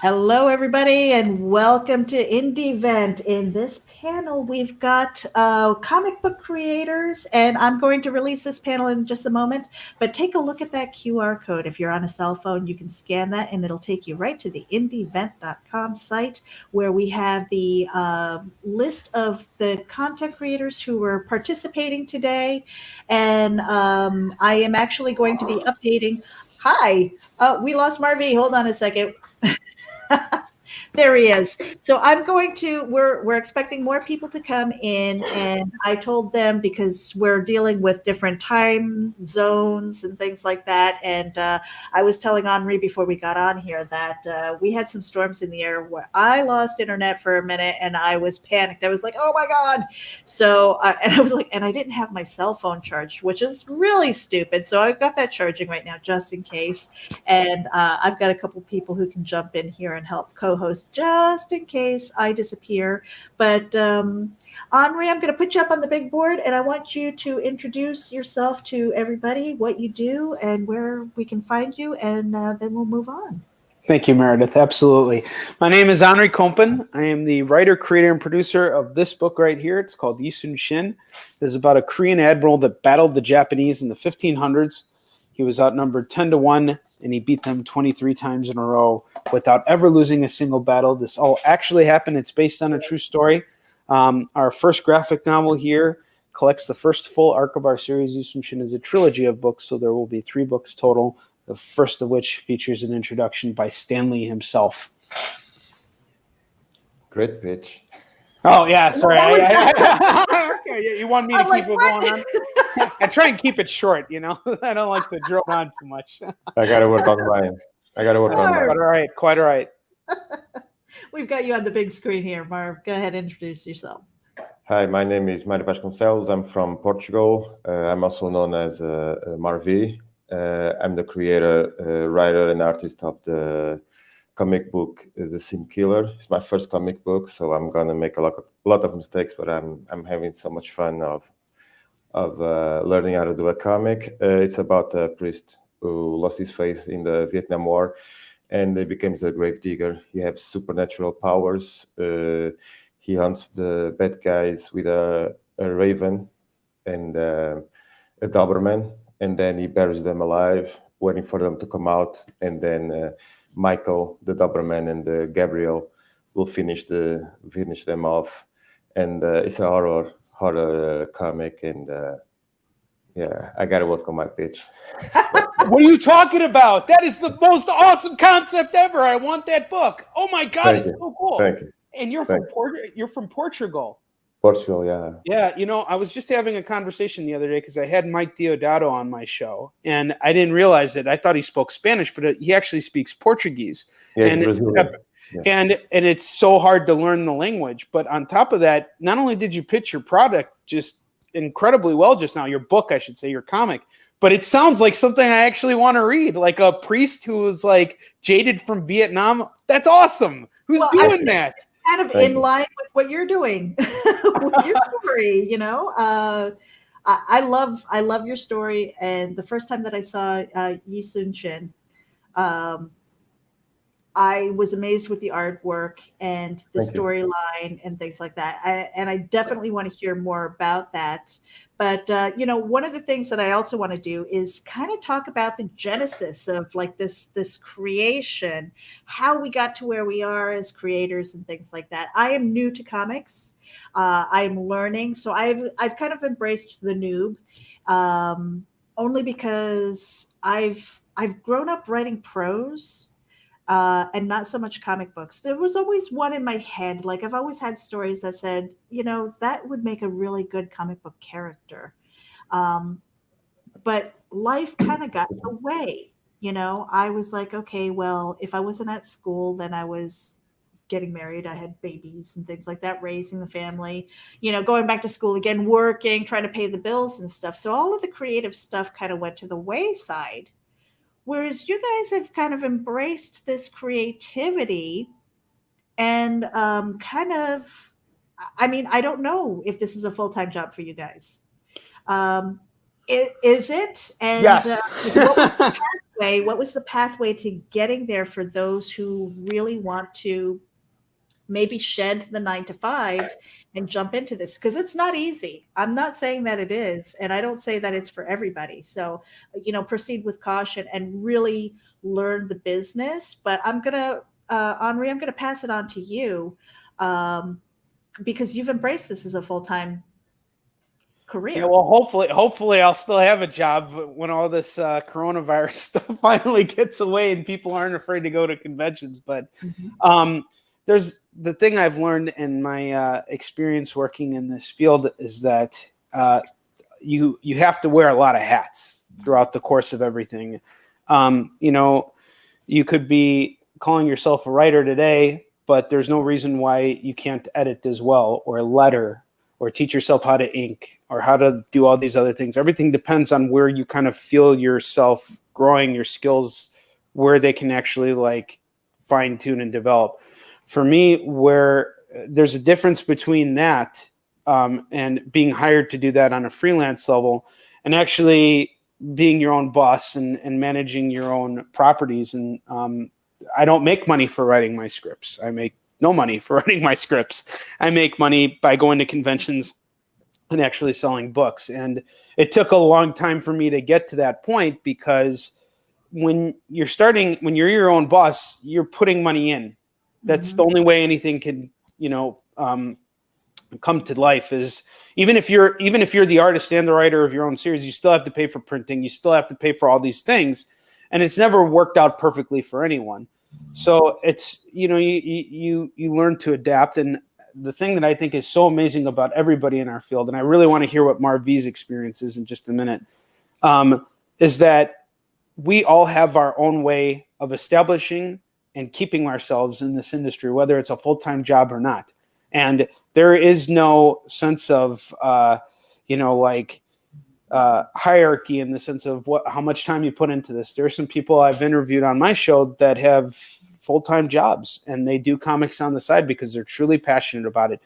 Hello, everybody, and welcome to Indie Vent. In this panel, we've got comic book creators, and I'm going to release this panel in just a moment. But take a look at that QR code. If you're on a cell phone, you can scan that, and it'll take you right to the indievent.com site where we have the list of the content creators who were participating today. And I am actually going to be updating. Hi, we lost MarV. Hold on a second. There he is. So we're expecting more people to come in, and I told them because we're dealing with different time zones and things like that. And I was telling Onrie before we got on here that we had some storms in the air where I lost internet for a minute and I was panicked. I was like, oh my God. So, and I was like, and I didn't have my cell phone charged, which is really stupid. So I've got that charging right now just in case. And I've got a couple people who can jump in here and help co-host just in case I disappear. But Onrie, I'm going to put you up on the big board, and I want you to introduce yourself to everybody, what you do, and where we can find you, and then we'll move on. Thank you, Meredith. Absolutely. My name is Onrie Kompan. I am the writer, creator, and producer of this book right here. It's called Yisun Shin. It's about a Korean admiral that battled the Japanese in the 1500s. He was outnumbered 10-1, and he beat them 23 times in a row without ever losing a single battle. This all actually happened. It's based on a true story. Our first graphic novel here collects the first full arc of our series. Yisun Shin is a trilogy of books, so there will be 3 books total, the first of which features an introduction by Stanley himself. Great pitch. Oh, yeah, sorry. You want me to keep it going on? I try and keep it short, you know. I don't like to drone on too much. I got to work on mine. Quite all right. We've got you on the big screen here, Marv. Go ahead and introduce yourself. Hi, my name is Vasconcelos. I'm from Portugal. I'm also known as MarV. I'm the creator, writer, and artist of the comic book The Sim Killer. It's my first comic book, so I'm gonna make a lot of mistakes, but I'm having so much fun of learning how to do a comic. It's about a priest who lost his faith in the Vietnam War, and he becomes a grave digger. He has supernatural powers. He hunts the bad guys with a raven and a Doberman, and then he buries them alive, waiting for them to come out, and then Michael, the Doberman, and Gabriel will finish them off. And it's a horror comic, and yeah, I gotta work on my pitch. What are you talking about? That is the most awesome concept ever. I want that book. Oh my God, it's so cool. Thank you. And you're from Portugal. Portugal, yeah. Yeah, you know, I was just having a conversation the other day because I had Mike Deodato on my show, and I didn't realize it. I thought he spoke Spanish, but he actually speaks Portuguese. Yeah, and Brazilian. And it's so hard to learn the language. But on top of that, not only did you pitch your product just incredibly well just now, your book, I should say, your comic, but it sounds like something I actually want to read, like a priest who was like jaded from Vietnam. That's awesome. Who's doing that? Kind of in line with what you're doing with your story, you know. I love your story, and the first time that I saw Yisun Shin, I was amazed with the artwork and the storyline and things like that. And I definitely want to hear more about that. But, you know, one of the things that I also want to do is kind of talk about the genesis of like this creation, how we got to where we are as creators and things like that. I am new to comics. I'm learning. So I've kind of embraced the noob only because I've grown up writing prose. And not so much comic books. There was always one in my head. Like I've always had stories that said, you know, that would make a really good comic book character. But life kind of got in the way. You know, I was like, okay, well, if I wasn't at school, then I was getting married. I had babies and things like that, raising the family, you know, going back to school again, working, trying to pay the bills and stuff. So all of the creative stuff kind of went to the wayside. Whereas you guys have kind of embraced this creativity and kind of, I mean, I don't know if this is a full-time job for you guys. Is it? And yes. What was the What was the pathway to getting there for those who really want to maybe shed the 9 to 5 and jump into this? Because it's not easy. I'm not saying that it is, and I don't say that it's for everybody. So, proceed with caution and really learn the business. But Onrie, I'm gonna pass it on to you, because you've embraced this as a full-time career. Yeah, well, hopefully I'll still have a job when all this coronavirus stuff finally gets away and people aren't afraid to go to conventions. But there's the thing I've learned in my experience working in this field is that you have to wear a lot of hats throughout the course of everything. You could be calling yourself a writer today, but there's no reason why you can't edit as well, or letter, or teach yourself how to ink, or how to do all these other things. Everything depends on where you kind of feel yourself growing your skills, where they can actually like fine tune and develop. For me, where there's a difference between that and being hired to do that on a freelance level, and actually being your own boss and managing your own properties. And I don't make money for writing my scripts. I make no money for writing my scripts. I make money by going to conventions and actually selling books. And it took a long time for me to get to that point, because when you're your own boss, you're putting money in. That's the only way anything can, come to life. Is even if you're the artist and the writer of your own series, you still have to pay for printing. You still have to pay for all these things, and it's never worked out perfectly for anyone. So it's, you learn to adapt. And the thing that I think is so amazing about everybody in our field, and I really want to hear what MarV's experience is in just a minute, is that we all have our own way of establishing and keeping ourselves in this industry, whether it's a full-time job or not. And there is no sense of, hierarchy in the sense of how much time you put into this. There are some people I've interviewed on my show that have full-time jobs and they do comics on the side because they're truly passionate about it.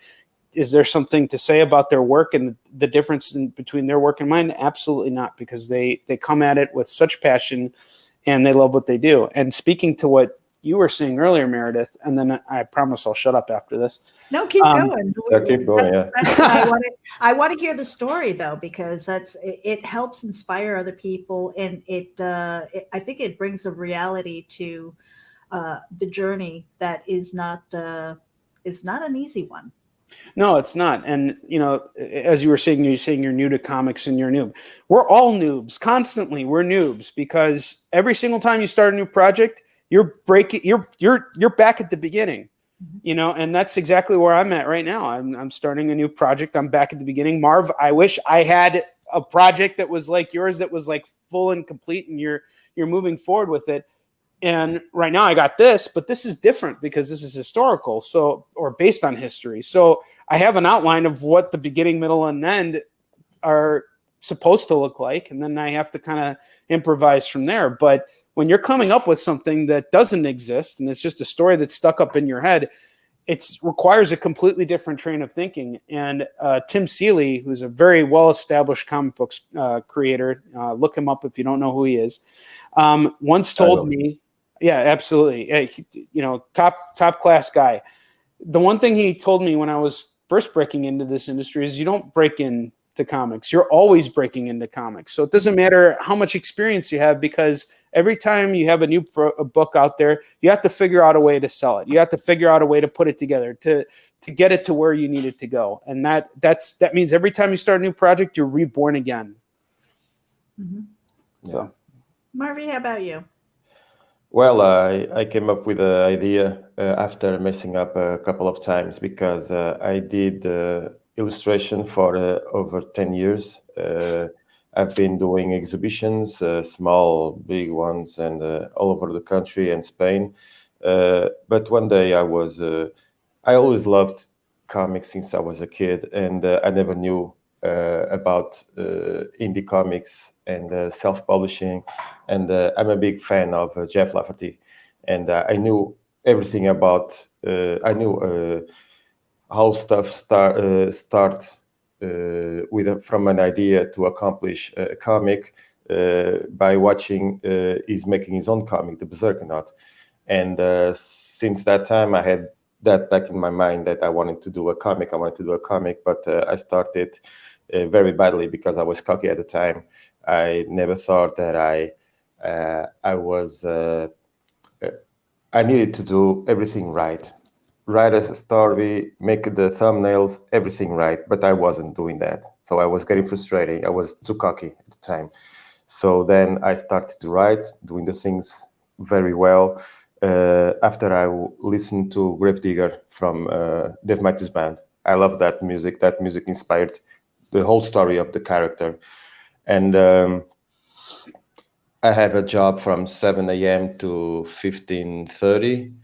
Is there something to say about their work and the difference between their work and mine? Absolutely not, because they come at it with such passion and they love what they do. And speaking to what you were saying earlier, Meredith, and then I promise I'll shut up after this. No, keep going. Yeah, keep going. Yeah. I want to hear the story though, because it helps inspire other people, and I think it brings a reality to the journey that is not an easy one. No, it's not. And, as you were saying, you're new to comics and you're a noob. We're all noobs. Constantly, we're noobs, because every single time you start a new project, you're back at the beginning, and that's exactly where I'm at right now. I'm starting a new project. I'm back at the beginning. Marv, I wish I had a project that was like yours, that was like full and complete, and you're moving forward with it. And right now I got this, but this is different because this is historical, or based on history. So I have an outline of what the beginning, middle, and end are supposed to look like, and then I have to kind of improvise from there. But when you're coming up with something that doesn't exist and it's just a story that's stuck up in your head, it requires a completely different train of thinking. And Tim Seeley, who's a very well-established comic books creator, look him up if you don't know who he is, once told me, yeah, absolutely, top class guy. The one thing he told me when I was first breaking into this industry is you don't break into comics. You're always breaking into comics. So it doesn't matter how much experience you have, because every time you have a new book out there, you have to figure out a way to sell it. You have to figure out a way to put it together to get it to where you need it to go. And that means every time you start a new project, you're reborn again. Mm-hmm. So, MarV, how about you? Well, I came up with the idea after messing up a couple of times, because I did illustration for over 10 years. I've been doing exhibitions, small, big ones, and all over the country and Spain. But one day I always loved comics since I was a kid, and I never knew about indie comics and self-publishing. And I'm a big fan of Jeff Lafferty, and I knew everything about. I knew how stuff starts from an idea to accomplish a comic, by watching he's making his own comic, The Berserkernaut. And since that time, I had that back in my mind that I wanted to do a comic. But I started very badly because I was cocky at the time. I never thought that I needed to do everything right. Write a story, make the thumbnails, everything right, but I wasn't doing that. So I was getting frustrated. I was too cocky at the time. So then I started to write, doing the things very well. After I listened to Gravedigger from Dave Matthews Band. I love that music. That music inspired the whole story of the character. And I had a job from 7 a.m. to 15:30.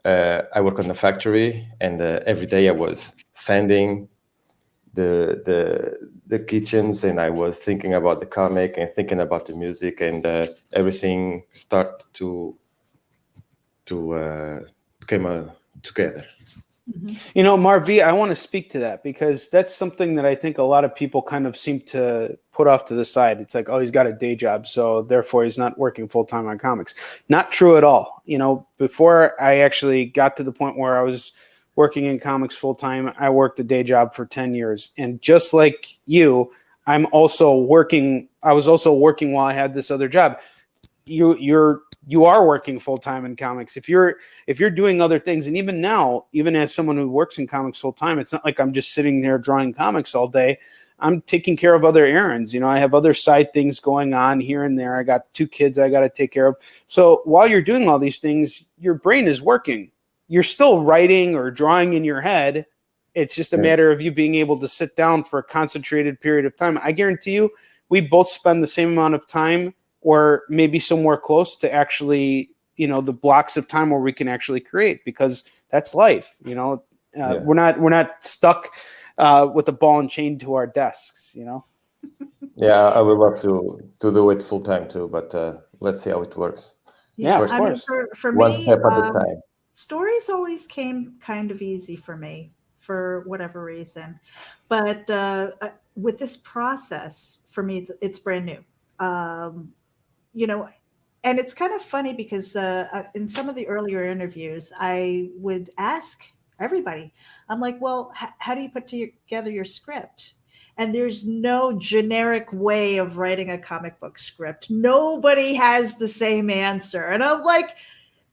I work on the factory, and every day I was sanding the kitchens, and I was thinking about the comic and thinking about the music, and everything started to came together. You know, MarV, I want to speak to that because that's something that I think a lot of people kind of seem to put off to the side. It's like, oh, he's got a day job, so therefore he's not working full-time on comics. Not true at all. You know, before I actually got to the point where I was working in comics full-time, I worked a day job for 10 years. And just like you, I was also working while I had this other job. You are working full-time in comics. If you're doing other things, and even now, even as someone who works in comics full-time, it's not like I'm just sitting there drawing comics all day. I'm taking care of other errands. You know, I have other side things going on here and there. I got 2 kids I got to take care of. So while you're doing all these things, your brain is working. You're still writing or drawing in your head. It's just a matter of you being able to sit down for a concentrated period of time. I guarantee you, we both spend the same amount of time or maybe somewhere close to actually, you know, the blocks of time where we can actually create, because that's life. You know, we're not stuck with a ball and chain to our desks, you know? Yeah, I would love to do it full time too, but let's see how it works. Yeah, of I course. mean, for One me, step at a time. stories always came kind of easy for me for whatever reason. But with this process, for me, it's brand new. You know, and it's kind of funny because in some of the earlier interviews, I would ask everybody, I'm like, well, how do you put together your script? And there's no generic way of writing a comic book script. Nobody has the same answer. And I'm like,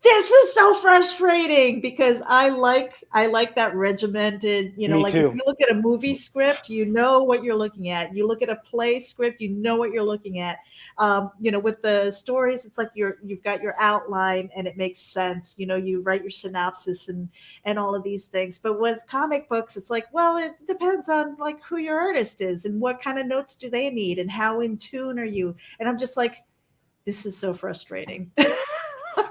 this is so frustrating because I like that regimented, you know, Me like too. if you look at a movie script, you know what you're looking at. You look at a play script, you know what you're looking at. You know, with the stories, it's like you've got your outline and it makes sense. You know, you write your synopsis and all of these things. But with comic books, it's like, well, it depends on like who your artist is and what kind of notes do they need and how in tune are you. And I'm just like, this is so frustrating.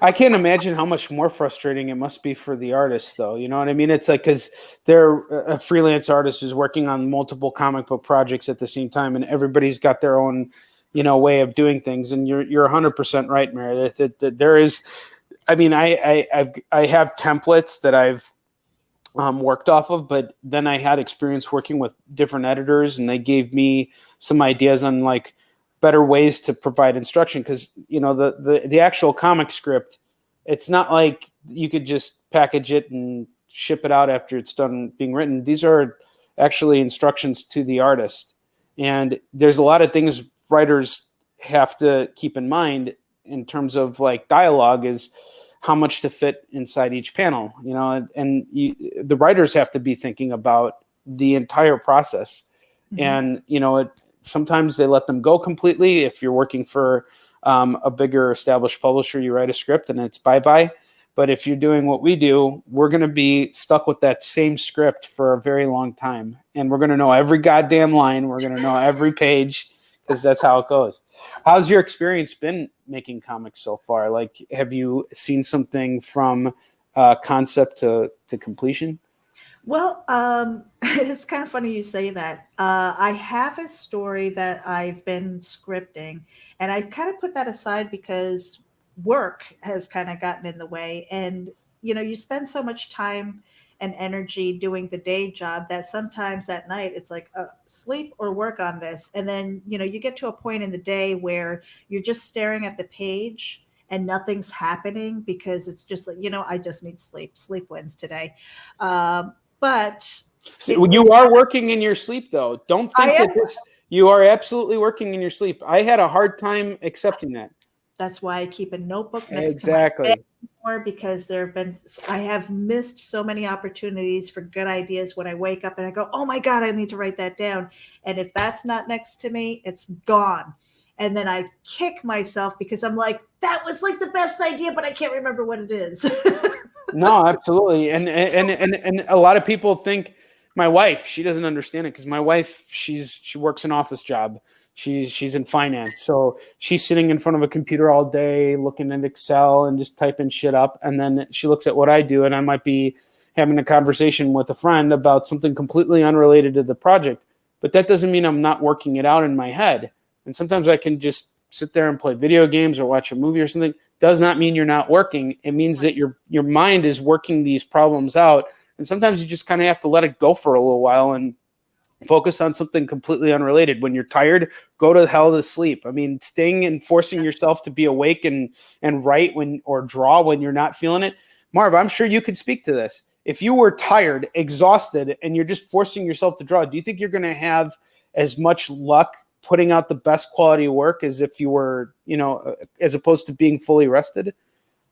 I can't imagine how much more frustrating it must be for the artist, though. You know what I mean? It's like, because they're a freelance artist who's working on multiple comic book projects at the same time, and everybody's got their own, you know, way of doing things. And you're 100% right, Meredith. That there is, I mean, I have templates that I've worked off of, but then I had experience working with different editors, and they gave me some ideas on like better ways to provide instruction, because you know the actual comic script, it's not like you could just package it and ship it out after it's done being written. These are actually instructions to the artist, and there's a lot of things writers have to keep in mind in terms of like dialogue, is how much to fit inside each panel, you know, and the writers have to be thinking about the entire process. Mm-hmm. And you know, sometimes they let them go completely. If you're working for a bigger established publisher, you write a script and it's bye-bye. But if you're doing what we do, we're going to be stuck with that same script for a very long time. And we're going to know every goddamn line. We're going to know every page, because that's how it goes. How's your experience been making comics so far? Like, have you seen something from concept to completion? Well, it's kind of funny you say that. I have a story that I've been scripting, and I kind of put that aside because work has kind of gotten in the way. And, you know, you spend so much time and energy doing the day job that sometimes at night it's like sleep or work on this. And then, you get to a point in the day where you're just staring at the page and nothing's happening because it's just like, I just need sleep. Sleep wins today. But you are working in your sleep, though. Don't think I that you are absolutely working in your sleep. I had a hard time accepting that. That's why I keep a notebook next Exactly. to my bed more, because I have missed so many opportunities for good ideas when I wake up and I go, oh my God, I need to write that down. And if that's not next to me, it's gone. And then I kick myself because I'm like, that was like the best idea, but I can't remember what it is. No, absolutely. And a lot of people think, my wife, she doesn't understand it because my wife, she works an office job. She's in finance. So she's sitting in front of a computer all day looking at Excel and just typing shit up. And then she looks at what I do, and I might be having a conversation with a friend about something completely unrelated to the project. But that doesn't mean I'm not working it out in my head. And sometimes I can just sit there and play video games or watch a movie or something. Does not mean you're not working. It means that your mind is working these problems out. And sometimes you just kind of have to let it go for a little while and focus on something completely unrelated. When you're tired, go to hell to sleep. I mean, staying and forcing yourself to be awake and write or draw when you're not feeling it. Marv, I'm sure you could speak to this. If you were tired, exhausted, and you're just forcing yourself to draw, do you think you're going to have as much luck putting out the best quality work as if you were, as opposed to being fully rested?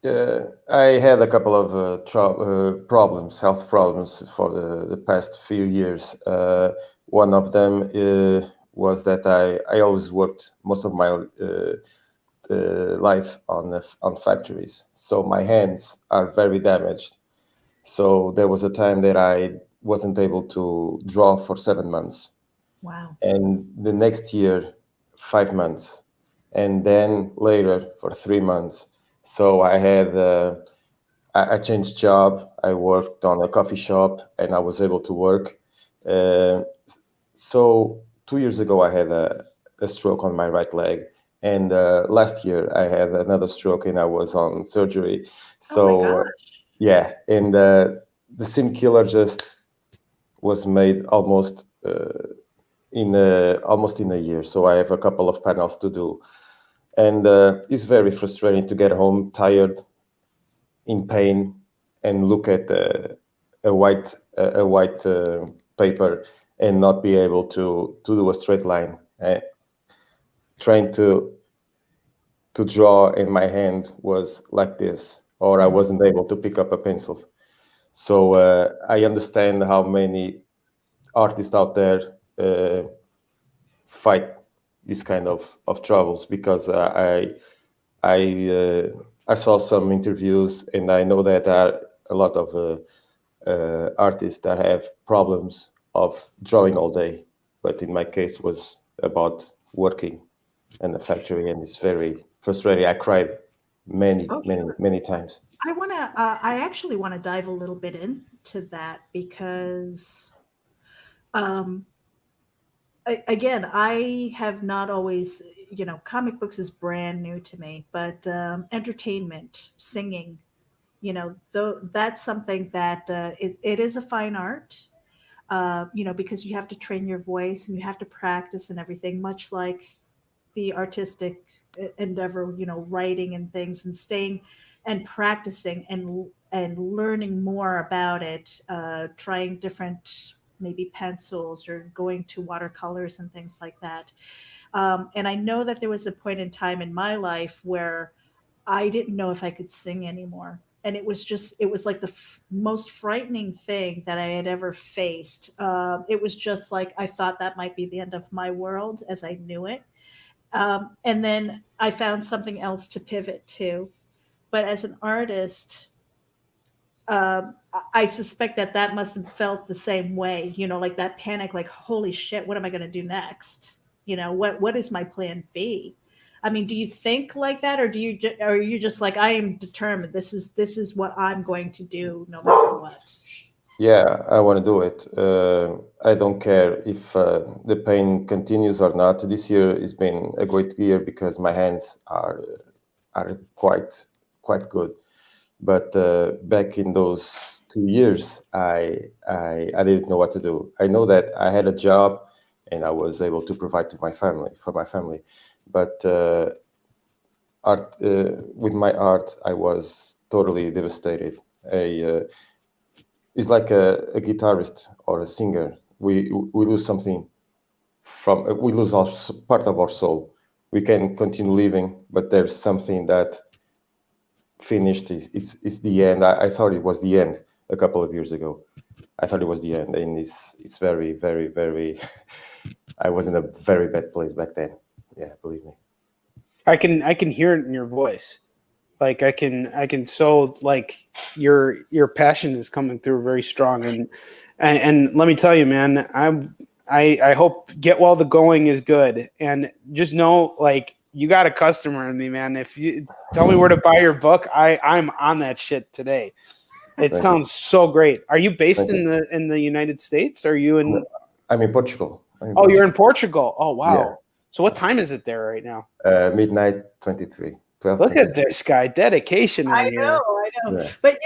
I had a couple of problems, health problems for the past few years. One of them was that I always worked most of my life on factories. So my hands are very damaged. So there was a time that I wasn't able to draw for 7 months. Wow. And the next year, 5 months. And then later for 3 months. So I had, I changed job. I worked on a coffee shop and I was able to work. So 2 years ago, I had a stroke on my right leg. And last year I had another stroke and I was on surgery. So yeah, and the sin killer just was made almost in a year. So I have a couple of panels to do. And it's very frustrating to get home tired, in pain, and look at a white paper and not be able to do a straight line. Trying to draw, and my hand was like this, or I wasn't able to pick up a pencil. So I understand how many artists out there fight this kind of troubles, because I saw some interviews and I know that there are a lot of artists that have problems of drawing all day, but in my case was about working in the factory, and it's very frustrating. I cried many times. I actually want to dive a little bit into that because again, I have not always, comic books is brand new to me, but entertainment, singing, that's something that it is a fine art, because you have to train your voice and you have to practice and everything, much like the artistic endeavor, writing and things, and staying and practicing and learning more about it, trying different maybe pencils or going to watercolors and things like that. And I know that there was a point in time in my life where I didn't know if I could sing anymore. And it was like the most frightening thing that I had ever faced. It was just like, I thought that might be the end of my world as I knew it. And then I found something else to pivot to. But as an artist, I suspect that must have felt the same way, like that panic, like, holy shit, what am I going to do next? What is my plan B? I mean, do you think like that, or are you just like, I am determined, this is what I'm going to do no matter what? Yeah, I want to do it. I don't care if the pain continues or not. This year has been a great year because my hands are quite good. But back in those 2 years, I didn't know what to do. I know that I had a job and I was able to provide to my family, but art with my art, I was totally devastated. It's like a guitarist or a singer. We lose something we lose part of our soul. We can continue living, but there's something that finished. It's the end. I thought it was the end a couple of years ago. I thought it was the end, and it's very, very, very. I was in a very bad place back then. Yeah, believe me. I can hear it in your voice. Like I can so like your passion is coming through very strong, and let me tell you, man, I hope Get Well the Going is good, and just know like you got a customer in me, man. If you tell me where to buy your book, I'm on that shit today. It sounds so great. Are you based in the United States? Are you in? I'm in Portugal. You're in Portugal. Oh wow. Yeah. So what time is it there right now? Midnight 23. Look at this guy, dedication right here. I know. Yeah. But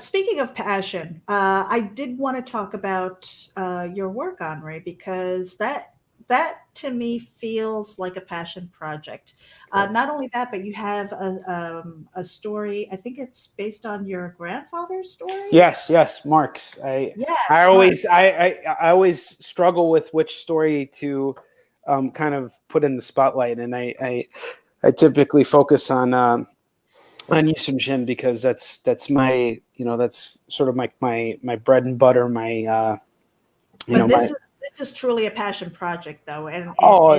speaking of passion, I did want to talk about your work, Onrie, because that to me feels like a passion project. Not only that, but you have a story. I think it's based on your grandfather's story. Yes, Mark's. I always struggle with which story to kind of put in the spotlight, and I typically focus on Yusum Shin because that's my that's sort of my bread and butter. This is truly a passion project, though, and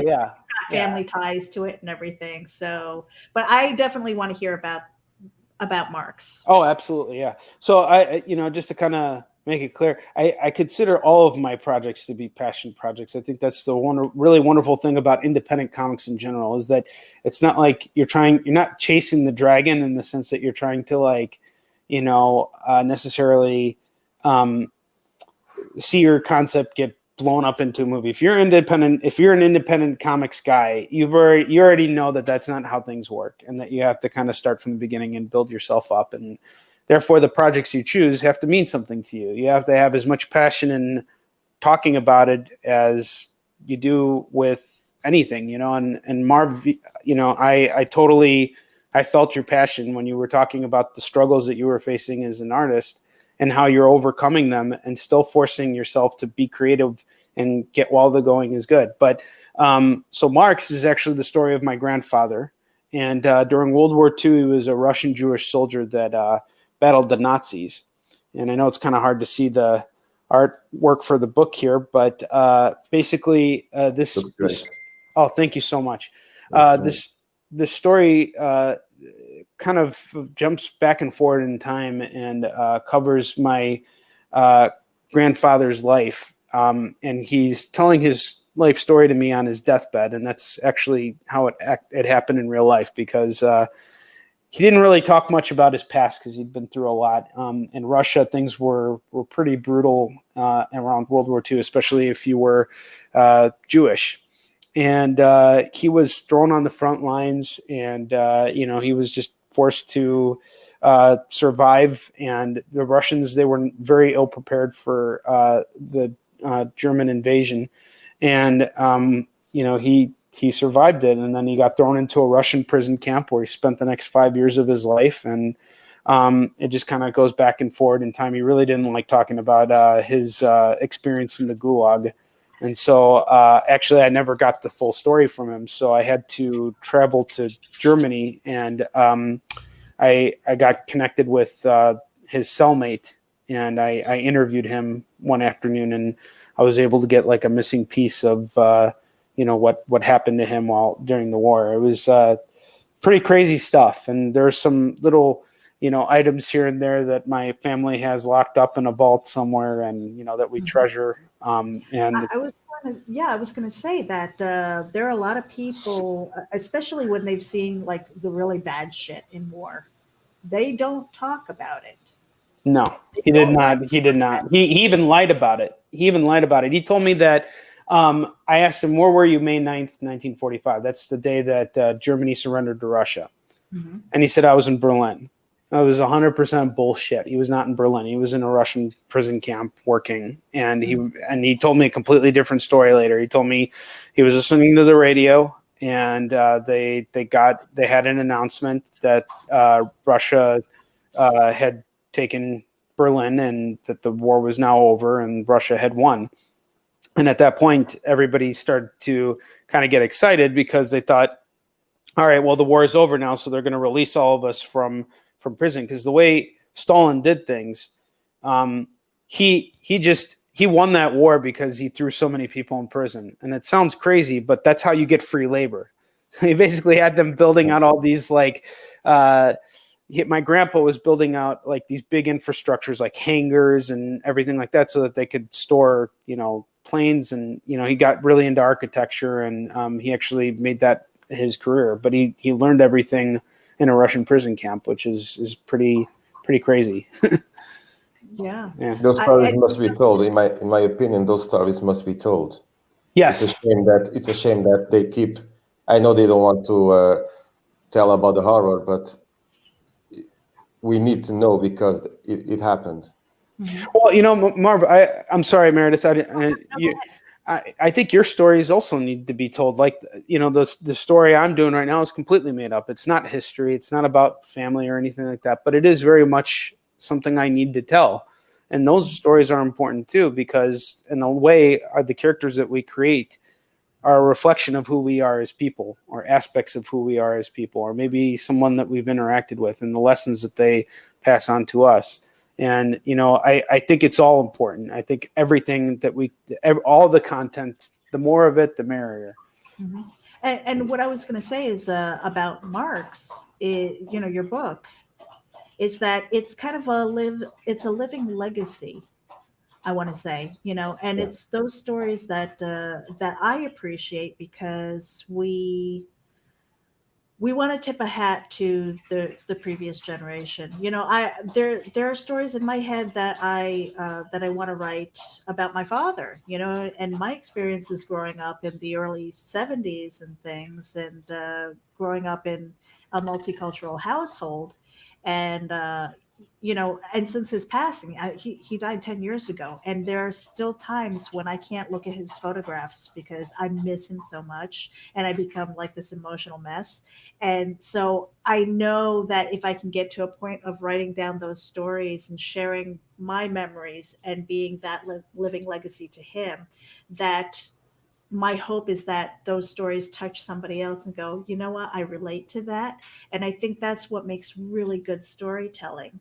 yeah, family ties to it and everything. So, but I definitely want to hear about Mark's. Oh, absolutely, yeah. So I just to kind of make it clear, I consider all of my projects to be passion projects. I think that's the really wonderful thing about independent comics in general is that it's not like you're not chasing the dragon in the sense that you're trying to necessarily see your concept get blown up into a movie. If you're an independent comics guy, you already know that that's not how things work, and that you have to kind of start from the beginning and build yourself up, and therefore the projects you choose have to mean something to you. You have to have as much passion in talking about it as you do with anything, and MarV, I felt your passion when you were talking about the struggles that you were facing as an artist and how you're overcoming them and still forcing yourself to be creative and Get Well the Going is good. But so Mark's is actually the story of my grandfather. And during World War II, he was a Russian Jewish soldier that battled the Nazis. And I know it's kind of hard to see the artwork for the book here, but basically this oh, thank you so much. This story kind of jumps back and forward in time and covers my grandfather's life. And he's telling his life story to me on his deathbed. And that's actually how it happened in real life, because he didn't really talk much about his past because he'd been through a lot. In Russia, things were pretty brutal around World War II, especially if you were Jewish. And he was thrown on the front lines, and he was just forced to survive. And the Russians, they were very ill prepared for the German invasion, and he survived it, and then he got thrown into a Russian prison camp where he spent the next 5 years of his life. And it just kind of goes back and forward in time. He really didn't like talking about his experience in the Gulag. And so actually I never got the full story from him. So I had to travel to Germany, and I got connected with his cellmate, and I interviewed him one afternoon, and I was able to get like a missing piece of what happened to him during the war. It was pretty crazy stuff. And there's some little items here and there that my family has locked up in a vault somewhere, and that we treasure. And I was going to say that there are a lot of people, especially when they've seen like the really bad shit in war, they don't talk about it. No, he did not. He did not. He even lied about it. He told me that I asked him, where were you May 9th, 1945? That's the day that Germany surrendered to Russia. Mm-hmm. And he said, I was in Berlin. It was 100% bullshit. He was not in Berlin. He was in a Russian prison camp working, and he told me a completely different story later. He told me he was listening to the radio, and they had an announcement that Russia had taken Berlin and that the war was now over and Russia had won. And at that point, everybody started to kind of get excited because they thought, all right, well, the war is over now, so they're going to release all of us from prison. Because the way Stalin did things, he won that war because he threw so many people in prison. And it sounds crazy, but that's how you get free labor. He basically had them building out all these my grandpa was building out like these big infrastructures like hangars and everything like that so that they could store, planes. And, he got really into architecture, and he actually made that his career. But he learned everything in a Russian prison camp, which is pretty crazy. Yeah. Those stories must be told. In my opinion, those stories must be told. Yes. It's a shame that they keep. I know they don't want to tell about the horror, but we need to know because it happened. Well, Marv, I'm sorry, Meredith. I think your stories also need to be told. Like, the story I'm doing right now is completely made up. It's not history. It's not about family or anything like that. But it is very much something I need to tell. And those stories are important too, because in a way, the characters that we create are a reflection of who we are as people, or aspects of who we are as people, or maybe someone that we've interacted with and the lessons that they pass on to us. And, I think it's all important. I think everything that all the content, the more of it, the merrier. Mm-hmm. And what I was going to say is about Marx, your book, is that it's kind of it's a living legacy, I want to say, and it's those stories that I appreciate because we want to tip a hat to the previous generation. There are stories in my head that I want to write about my father, and my experiences growing up in the early 70s and things, and growing up in a multicultural household. And and since his passing, he died 10 years ago, and there are still times when I can't look at his photographs because I miss him so much, and I become like this emotional mess. And so I know that if I can get to a point of writing down those stories and sharing my memories and being that living legacy to him, that my hope is that those stories touch somebody else and go, you know what, I relate to that. And I think that's what makes really good storytelling,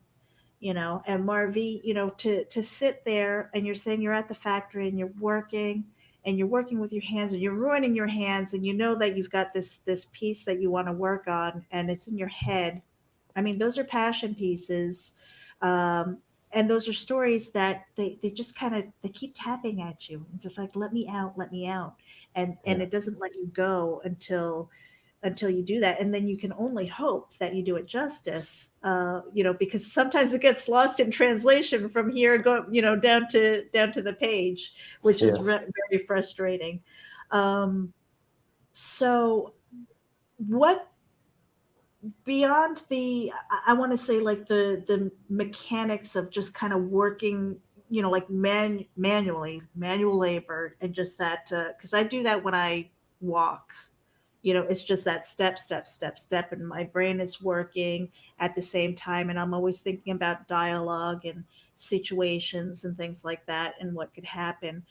and MarV, to sit there and you're saying you're at the factory and you're working with your hands and you're ruining your hands, and that you've got this piece that you want to work on and it's in your head. I mean, those are passion pieces. And those are stories that they just they keep tapping at you. It's just like, let me out. And it doesn't let you go until you do that. And then you can only hope that you do it justice, because sometimes it gets lost in translation from here, down to the page, which is very frustrating. So what, beyond I want to say like the mechanics of just kind of working, like manual labor, and just that, because I do that when I walk. It's just that step, and my brain is working at the same time. And I'm always thinking about dialogue and situations and things like that and what could happen.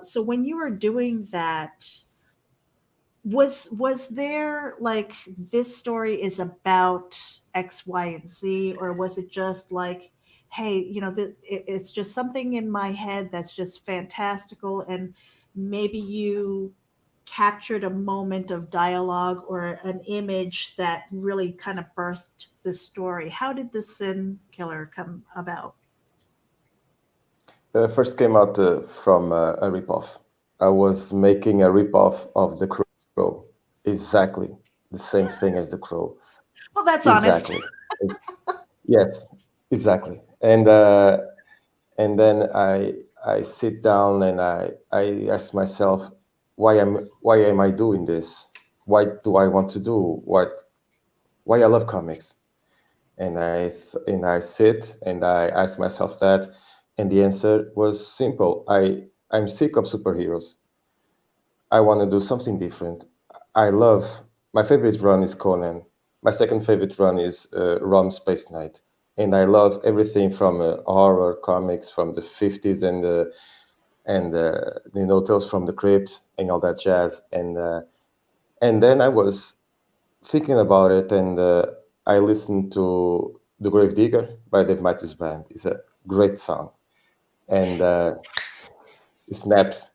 So when you were doing that, was there like, this story is about X, Y, and Z, or was it just like, hey, it's just something in my head that's just fantastical, and maybe you captured a moment of dialogue or an image that really kind of birthed the story? How did the Sin Killer come about? First came out from a ripoff. I was making a ripoff of The Crow, exactly the same thing as The Crow. Well, that's exactly. Honest. Yes, exactly. And then I sit down and I ask myself, why am I doing this? Why do I want to do why I love comics? And I sit and I ask myself that, and the answer was simple. I'm sick of superheroes. I want to do something different. I love my favorite run is Conan. My second favorite run is Rom Space Knight, and I love everything from horror comics from the 50s and Tales from the Crypt and all that jazz. And then I was thinking about it, and I listened to The Grave Digger by Dave Matthews Band. It's a great song, and it snaps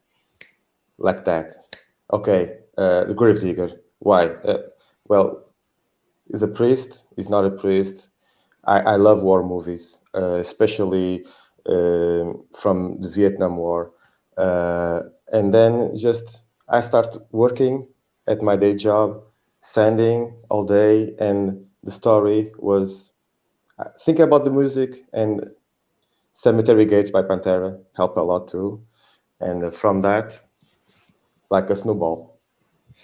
like that. Okay, The Grave Digger. Why? Well, he's a priest. He's not a priest. I love war movies, especially from the Vietnam War. And then just I start working at my day job, sanding all day, and the story was think about the music, and Cemetery Gates by Pantera helped a lot too. And from that, like a snowball.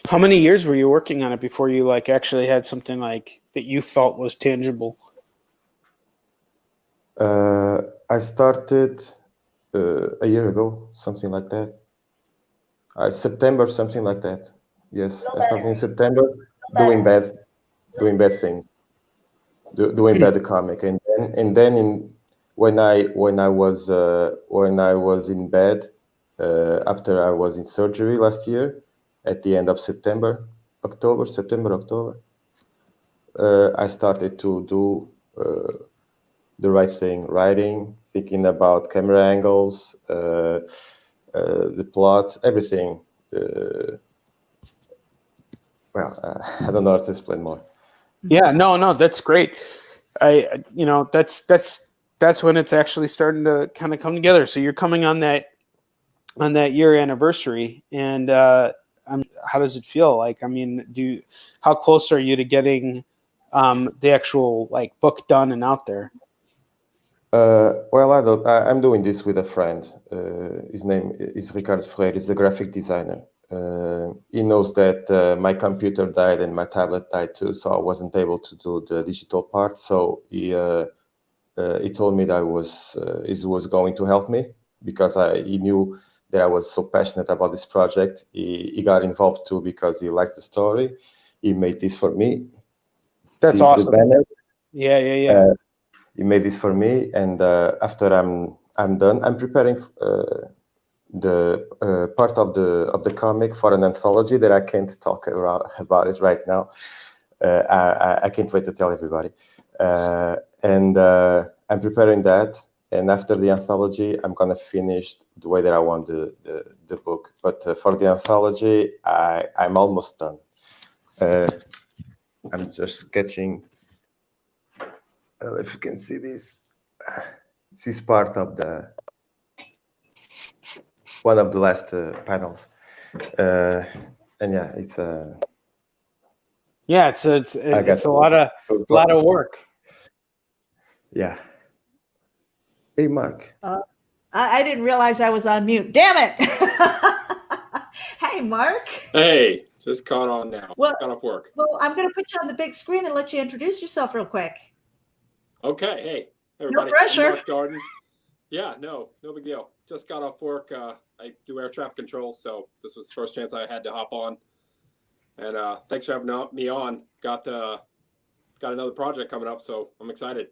How many years were you working on it before you like actually had something like that you felt was tangible? I started a year ago, something like that. September, something like that. Yes, I started in September doing bad things, doing bad the comic, and then when I was in bed after I was in surgery last year at the end of September, October, I started to do the right thing, writing, thinking about camera angles, the plot, everything. I don't know how to explain more. Yeah, no, that's great. That's when it's actually starting to kind of come together. So you're coming on that year anniversary, and how does it feel? Like, I mean, how close are you to getting the actual like book done and out there? Well, I'm doing this with a friend. His name is Ricardo Freire. He's a graphic designer. He knows that my computer died and my tablet died too, so I wasn't able to do the digital part. So he told me that he was going to help me because he knew that I was so passionate about this project. He got involved too because he liked the story. He made this for me. That's This awesome. banner. Yeah. He made this for me, and after I'm done, I'm preparing the part of the comic for an anthology that I can't talk about it right now. I can't wait to tell everybody. And I'm preparing that, and after the anthology, I'm gonna finish the way that I want the book. But for the anthology, I'm almost done. I'm just sketching. If you can see this, this is part of one of the last panels, and yeah, it's a. Yeah, it's a lot of work. Yeah. Hey, Mark. I didn't realize I was on mute. Damn it! Hey, Mark. Hey, just caught on now. Well, got off work. Well, I'm going to put you on the big screen and let you introduce yourself real quick. Okay. Hey, everybody. No pressure. I'm Mark Darden. Yeah, no big deal. Just got off work. I do air traffic control, so this was the first chance I had to hop on. And thanks for having me on. Got another project coming up, so I'm excited.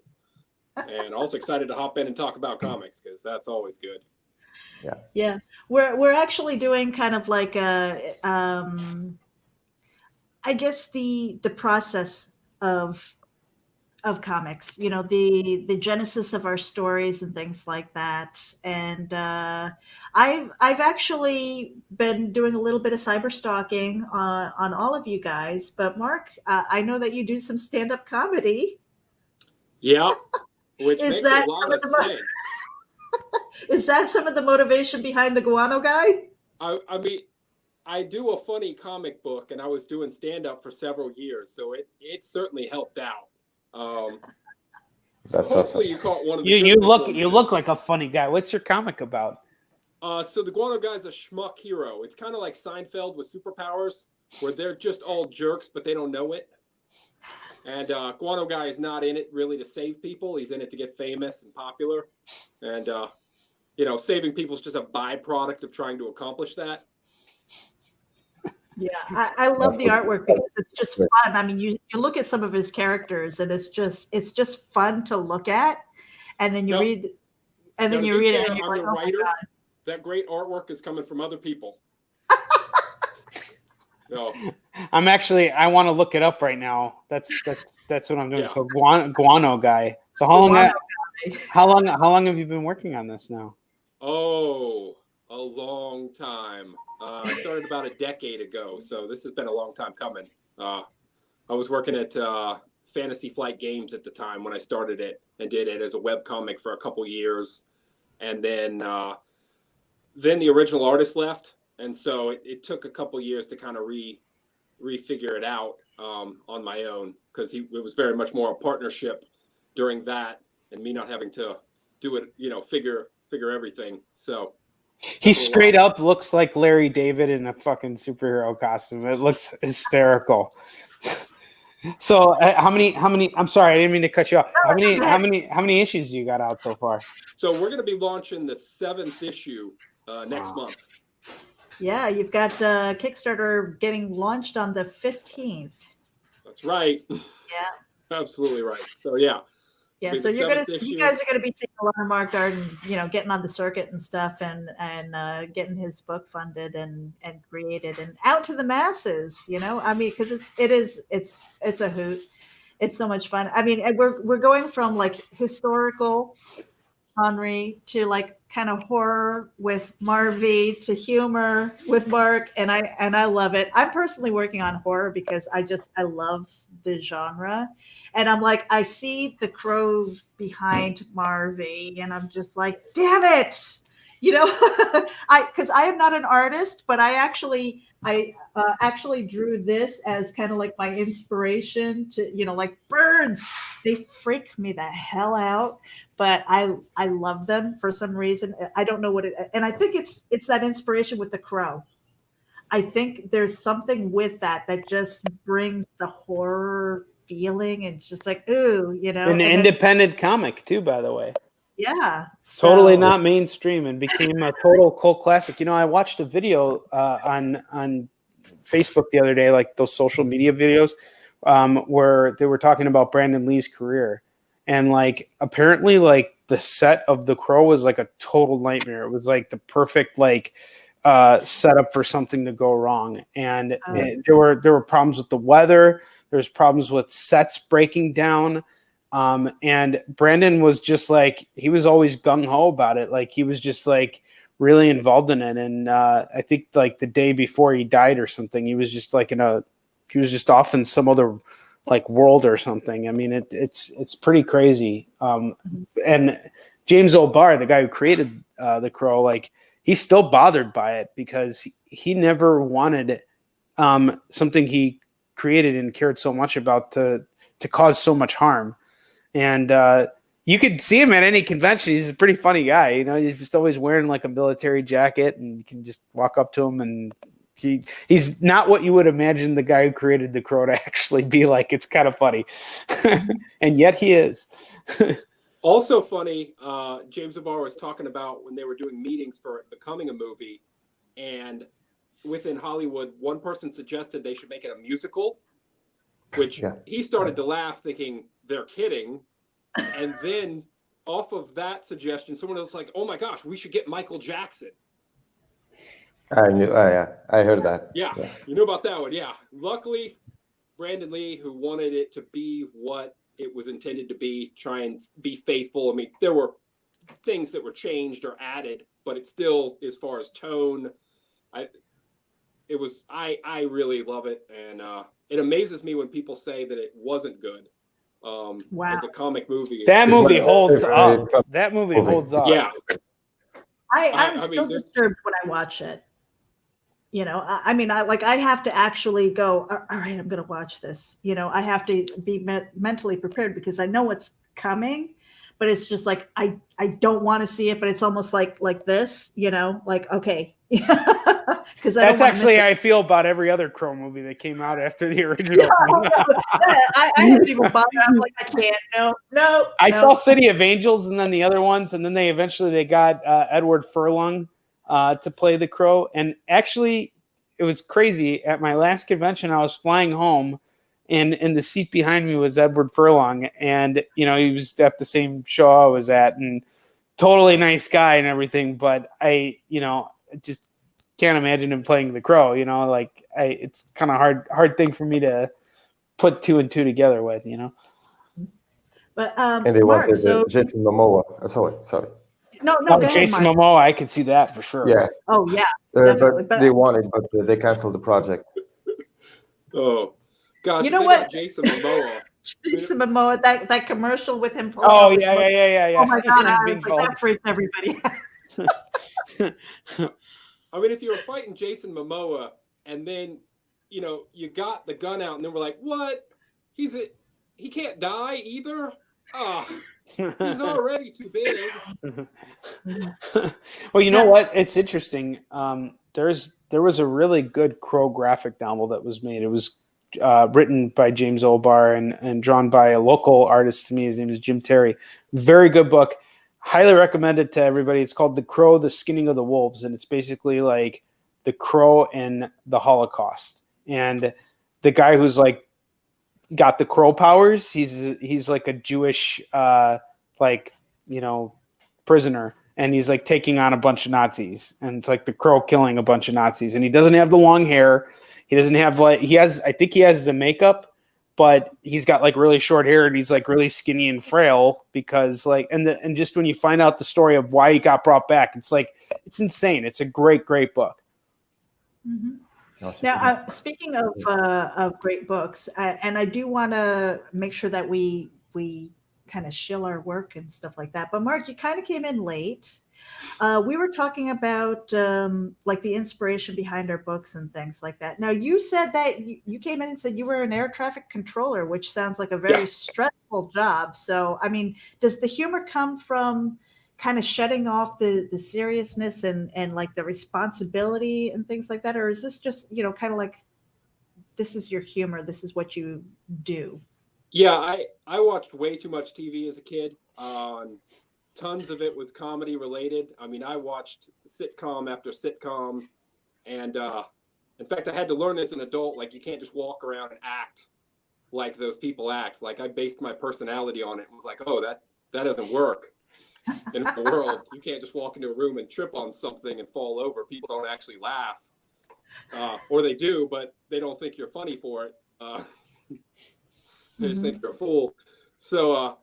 And also excited to hop in and talk about comics because that's always good. Yeah. We're actually doing kind of like a I guess the process of comics, you know, the genesis of our stories and things like that. And I've actually been doing a little bit of cyber stalking on all of you guys. But Mark, I know that you do some stand-up comedy. Yeah, which makes a lot of sense. Is that some of the motivation behind the Guano Guy? I mean, I do a funny comic book, and I was doing stand-up for several years, so it certainly helped out. That's hopefully awesome. you caught one of the. You look like a funny guy. What's your comic about? So the Guano Guy's a schmuck hero. It's kind of like Seinfeld with superpowers, where they're just all jerks, but they don't know it. And Guano Guy is not in it really to save people. He's in it to get famous and popular. And, saving people is just a byproduct of trying to accomplish that. Yeah, I love the artwork because it's just fun. I mean, you look at some of his characters and it's just fun to look at. And then you read it and I'm you're the like, oh writer. my God. That great artwork is coming from other people. No. I want to look it up right now. That's what I'm doing. Yeah. So Guano Guy. So how long have you been working on this now? Oh, a long time. I started about a decade ago, so this has been a long time coming. I was working at Fantasy Flight Games at the time when I started it and did it as a webcomic for a couple years. And then the original artist left. And so it took a couple years to kind of refigure it out on my own, because it was very much more a partnership during that and me not having to do it, figure everything. So he straight up looks like Larry David in a fucking superhero costume. It looks hysterical. So how many, I'm sorry, I didn't mean to cut you off. How many issues do you got out so far? So we're going to be launching the 7th issue next month. Yeah, you've got Kickstarter getting launched on the 15th. That's right. Yeah. Absolutely right. So yeah. Yeah, so you guys are gonna be seeing a lot of Mark Darden, getting on the circuit and stuff, and getting his book funded and created and out to the masses. I mean, because it's a hoot. It's so much fun. I mean, we're going from like historical Onrie to like kind of horror with MarV to humor with Mark, and I love it. I'm personally working on horror because I love the genre, and I'm like, I see the crow behind MarV, and I'm just like, damn it, because I am not an artist, but I actually drew this as kind of like my inspiration to, like birds, they freak me the hell out. But I love them for some reason. I don't know what it, and I think it's that inspiration with the crow. I think there's something with that just brings the horror feeling, and it's just like, ooh, An independent comic too, by the way. Yeah. Totally not mainstream, and became a total cult classic. I watched a video on Facebook the other day, like those social media videos, where they were talking about Brandon Lee's career. And like, apparently like the set of The Crow was like a total nightmare. It was like the perfect like setup for something to go wrong. And there were problems with the weather. There's problems with sets breaking down. And Brandon was just like, he was always gung ho about it. Like he was just like really involved in it. And I think like the day before he died or something, he was just like he was just off in some other like world or something. I mean, it's pretty crazy. And James O'Barr, the guy who created The Crow, like he's still bothered by it because he never wanted something he created and cared so much about to cause so much harm. And you could see him at any convention. He's a pretty funny guy. He's just always wearing like a military jacket, and you can just walk up to him, and he's not what you would imagine the guy who created The Crow to actually be like. It's kind of funny. And yet he is. Also funny, James O'Barr was talking about when they were doing meetings for it becoming a movie, and within Hollywood, one person suggested they should make it a musical, which he started to laugh thinking they're kidding. And then off of that suggestion, someone else was like, oh my gosh, we should get Michael Jackson. I knew. Oh, yeah, I heard that. Yeah, you knew about that one. Yeah. Luckily, Brandon Lee, who wanted it to be what it was intended to be, try and be faithful. I mean, there were things that were changed or added, but it still, as far as tone, I really love it. And it amazes me when people say that it wasn't good. As a comic movie. That movie holds up. That movie holds up. Yeah. I'm still disturbed when I watch it. I have to actually go, all right, I'm going to watch this. I have to be mentally prepared because I know what's coming, but it's just like, I don't want to see it, but it's almost like this, like, okay, Because That's actually how I feel about every other Crow movie that came out after the original. I haven't even bothered. I'm like, I can't. No. I saw City of Angels and then the other ones, and then they eventually got Edward Furlong to play the Crow. And actually, it was crazy. At my last convention, I was flying home, and in the seat behind me was Edward Furlong, and he was at the same show I was at, and totally nice guy and everything. But I just can't imagine him playing the Crow. It's kind of hard thing for me to put two and two together with. But and they Mark, wanted Jason Momoa. Sorry. No, go ahead, Jason Mark. Momoa, I could see that for sure. Yeah. Oh yeah. Definitely. But they wanted, but they canceled the project. Oh, gosh! You know what? Jason Momoa. Jason Momoa, that commercial with him. Oh yeah. Oh my God! That freaked everybody out. I mean, if you were fighting Jason Momoa and then, you got the gun out and then we're like, what? He can't die either? Oh, he's already too big. Well, you know what? It's interesting. There was a really good Crow graphic novel that was made. It was written by James Obar and drawn by a local artist to me. His name is Jim Terry. Very good book. Highly recommend it to everybody. It's called The Crow, The Skinning of the Wolves, and it's basically like the Crow and the Holocaust. And the guy who's like got the Crow powers, he's like a Jewish prisoner, and he's like taking on a bunch of Nazis, and it's like the Crow killing a bunch of Nazis, and he doesn't have the long hair. He doesn't have I think he has the makeup, but he's got like really short hair and he's like really skinny and frail because and just when you find out the story of why he got brought back, it's insane. It's a great book. Mm-hmm. Now, speaking of great books, and I do want to make sure that we kind of shill our work and stuff like that. But Mark, you kind of came in late. We were talking about the inspiration behind our books and things like that. Now, you said that you came in and said you were an air traffic controller, which sounds like a very stressful job. So, I mean, does the humor come from kind of shutting off the seriousness and like the responsibility and things like that? Or is this just, kind of like, this is your humor, this is what you do? Yeah, I watched way too much TV as a kid. Tons of it was comedy related. I mean, I watched sitcom after sitcom. And in fact, I had to learn as an adult, like you can't just walk around and act like those people act. Like I based my personality on it and was like, oh, that doesn't work in the world. You can't just walk into a room and trip on something and fall over. People don't actually laugh. Or they do, but they don't think you're funny for it. They just think you're a fool. So,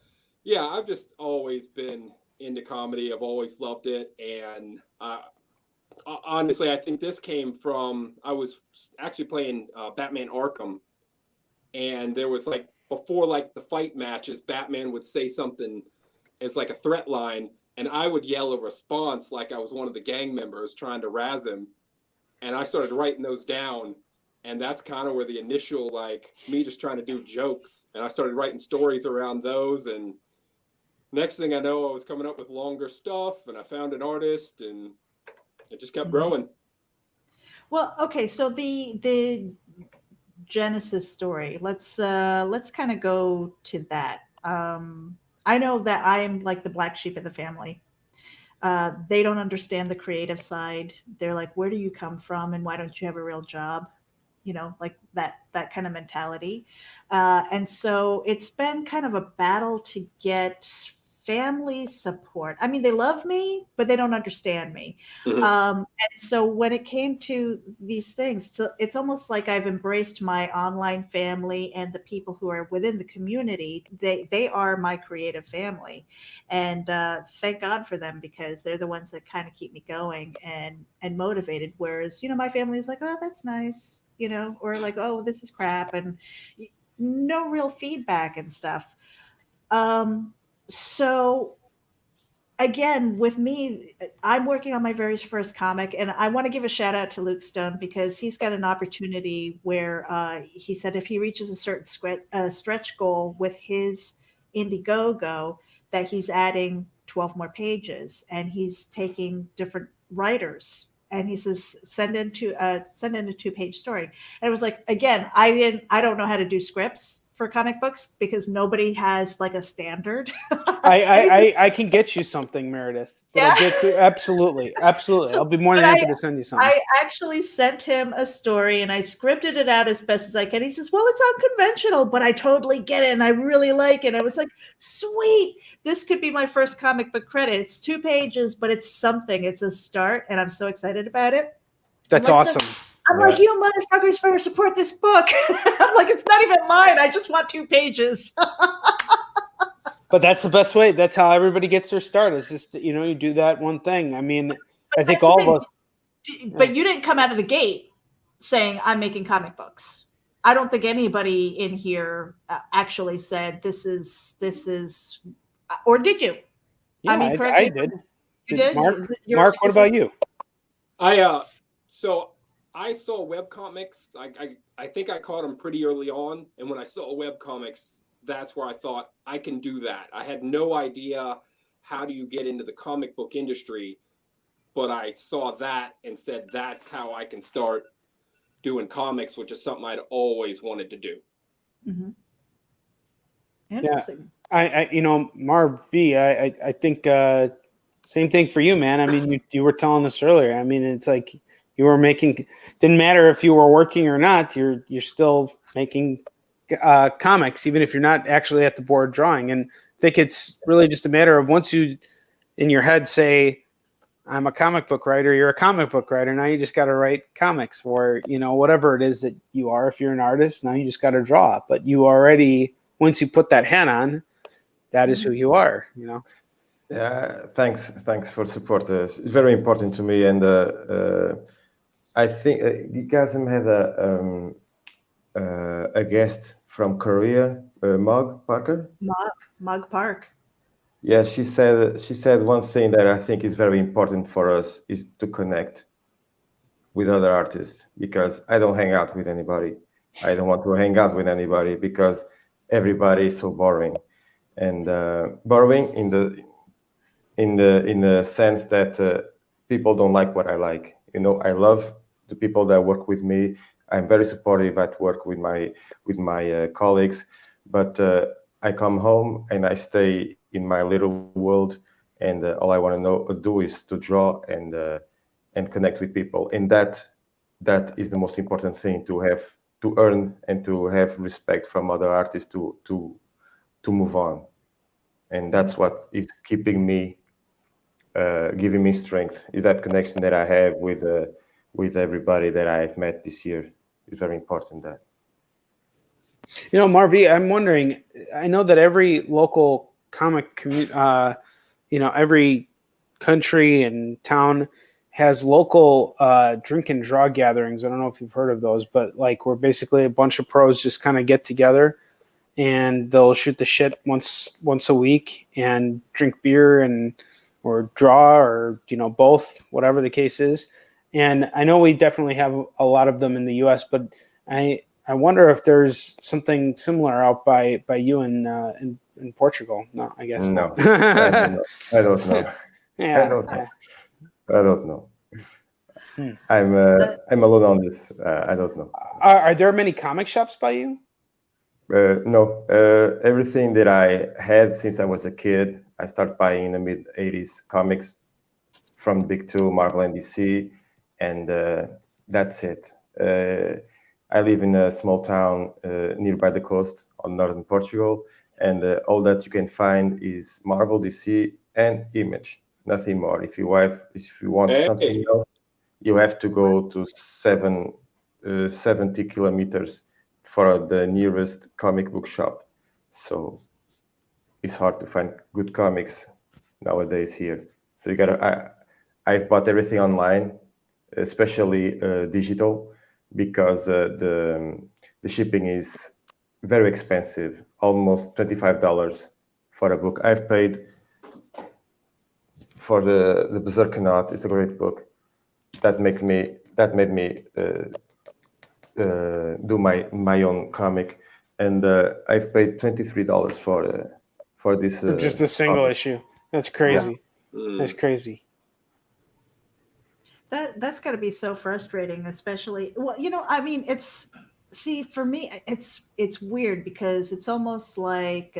yeah, I've just always been into comedy. I've always loved it. And honestly, I think this came from, I was actually playing Batman Arkham. And there was before the fight matches, Batman would say something as like a threat line. And I would yell a response like I was one of the gang members trying to razz him. And I started writing those down. And that's kind of where the initial, me just trying to do jokes. And I started writing stories around those. And next thing I know, I was coming up with longer stuff. And I found an artist. And it just kept growing. Well, okay. So the Genesis story, let's kind of go to that. I know that I am like the black sheep of the family. They don't understand the creative side. They're like, where do you come from? And why don't you have a real job? Like that kind of mentality. And so it's been kind of a battle to get family support. I mean, they love me, but they don't understand me. Mm-hmm. And so when it came to these things, it's almost like I've embraced my online family and the people who are within the community. They are my creative family. And thank God for them, because they're the ones that kind of keep me going and motivated. Whereas, my family is like, oh, that's nice. Or like, oh, this is crap, and no real feedback and stuff. So again, with me, I'm working on my very first comic, and I want to give a shout out to Luke Stone, because he's got an opportunity where he said if he reaches a certain stretch goal with his Indiegogo, that he's adding 12 more pages, and he's taking different writers And he says, send in a 2-page story. And it was like, again, I don't know how to do scripts for comic books because nobody has like a standard. I can get you something, Meredith. Yeah. Absolutely. So, I'll be more than happy to send you something. I actually sent him a story and I scripted it out as best as I can. He says, well, it's unconventional, but I totally get it and I really like it. I was like, sweet. This could be my first comic book credit. It's 2 pages, but it's something. It's a start, and I'm so excited about it. That's awesome. I'm like, you motherfuckers better support this book. I'm like, it's not even mine. I just want 2 pages. But that's the best way. That's how everybody gets their start. It's just, you do that one thing. I mean, I think all of us. But you didn't come out of the gate saying, I'm making comic books. I don't think anybody in here actually said this is, or did you? Yeah, I did. You did? Mark, what about you? So I saw webcomics. I think I caught them pretty early on. And when I saw webcomics, that's where I thought I can do that. I had no idea how do you get into the comic book industry, but I saw that and said, that's how I can start doing comics, which is something I'd always wanted to do. Mm-hmm. Interesting. Yeah. MarV, I think same thing for you, man. I mean, you were telling us earlier. I mean, it's like you were making, didn't matter if you were working or not, you're still making comics, even if you're not actually at the board drawing. And I think it's really just a matter of once you in your head say, I'm a comic book writer, you're a comic book writer. Now you just got to write comics or, whatever it is that you are. If you're an artist, now you just got to draw. But you already, once you put that hat on, that is who you are, Yeah, thanks for support. It's very important to me. And I think you guys had a guest from Korea, Mog Parker. Mog Park. Yeah, she said one thing that I think is very important for us is to connect with other artists, because I don't hang out with anybody. I don't want to hang out with anybody because everybody is so boring, and boring in the sense that people don't like what I like. I love the people that work with me. I'm very supportive at work with my colleagues, but I come home and I stay in my little world, and all I want to do is to draw and connect with people, and that is the most important thing to earn and to have respect from other artists to move on, and that's what is keeping me, giving me strength, is that connection that I have with everybody that I've met this year. It's very important that. MarV, I'm wondering, I know that every local comic community, every country and town has local drink and draw gatherings. I don't know if you've heard of those, but like where basically a bunch of pros just kind of get together and they'll shoot the shit once a week and drink beer or draw or, both, whatever the case is. And I know we definitely have a lot of them in the US, but I wonder if there's something similar out by you in Portugal. No, I guess no. not. I don't know. Yeah, I don't know. I'm alone on this. I don't know. Are there many comic shops by you? No. Everything that I had since I was a kid, I started buying in the mid-'80s comics from the big two, Marvel and DC, and that's it. I live in a small town nearby the coast on northern Portugal, and all that you can find is Marvel, DC, and Image. Nothing more. If you want something else, you have to go to 70 kilometers for the nearest comic book shop. So it's hard to find good comics nowadays here. So I've bought everything online, especially digital, because the shipping is very expensive, almost $25 for a book. I've paid for the Berserknaut. It's a great book. That made me do my own comic, and I've paid $23 for this. Just a single issue. That's crazy. Yeah. That's crazy. That's got to be so frustrating, especially. Well, I mean, for me, it's weird because it's almost like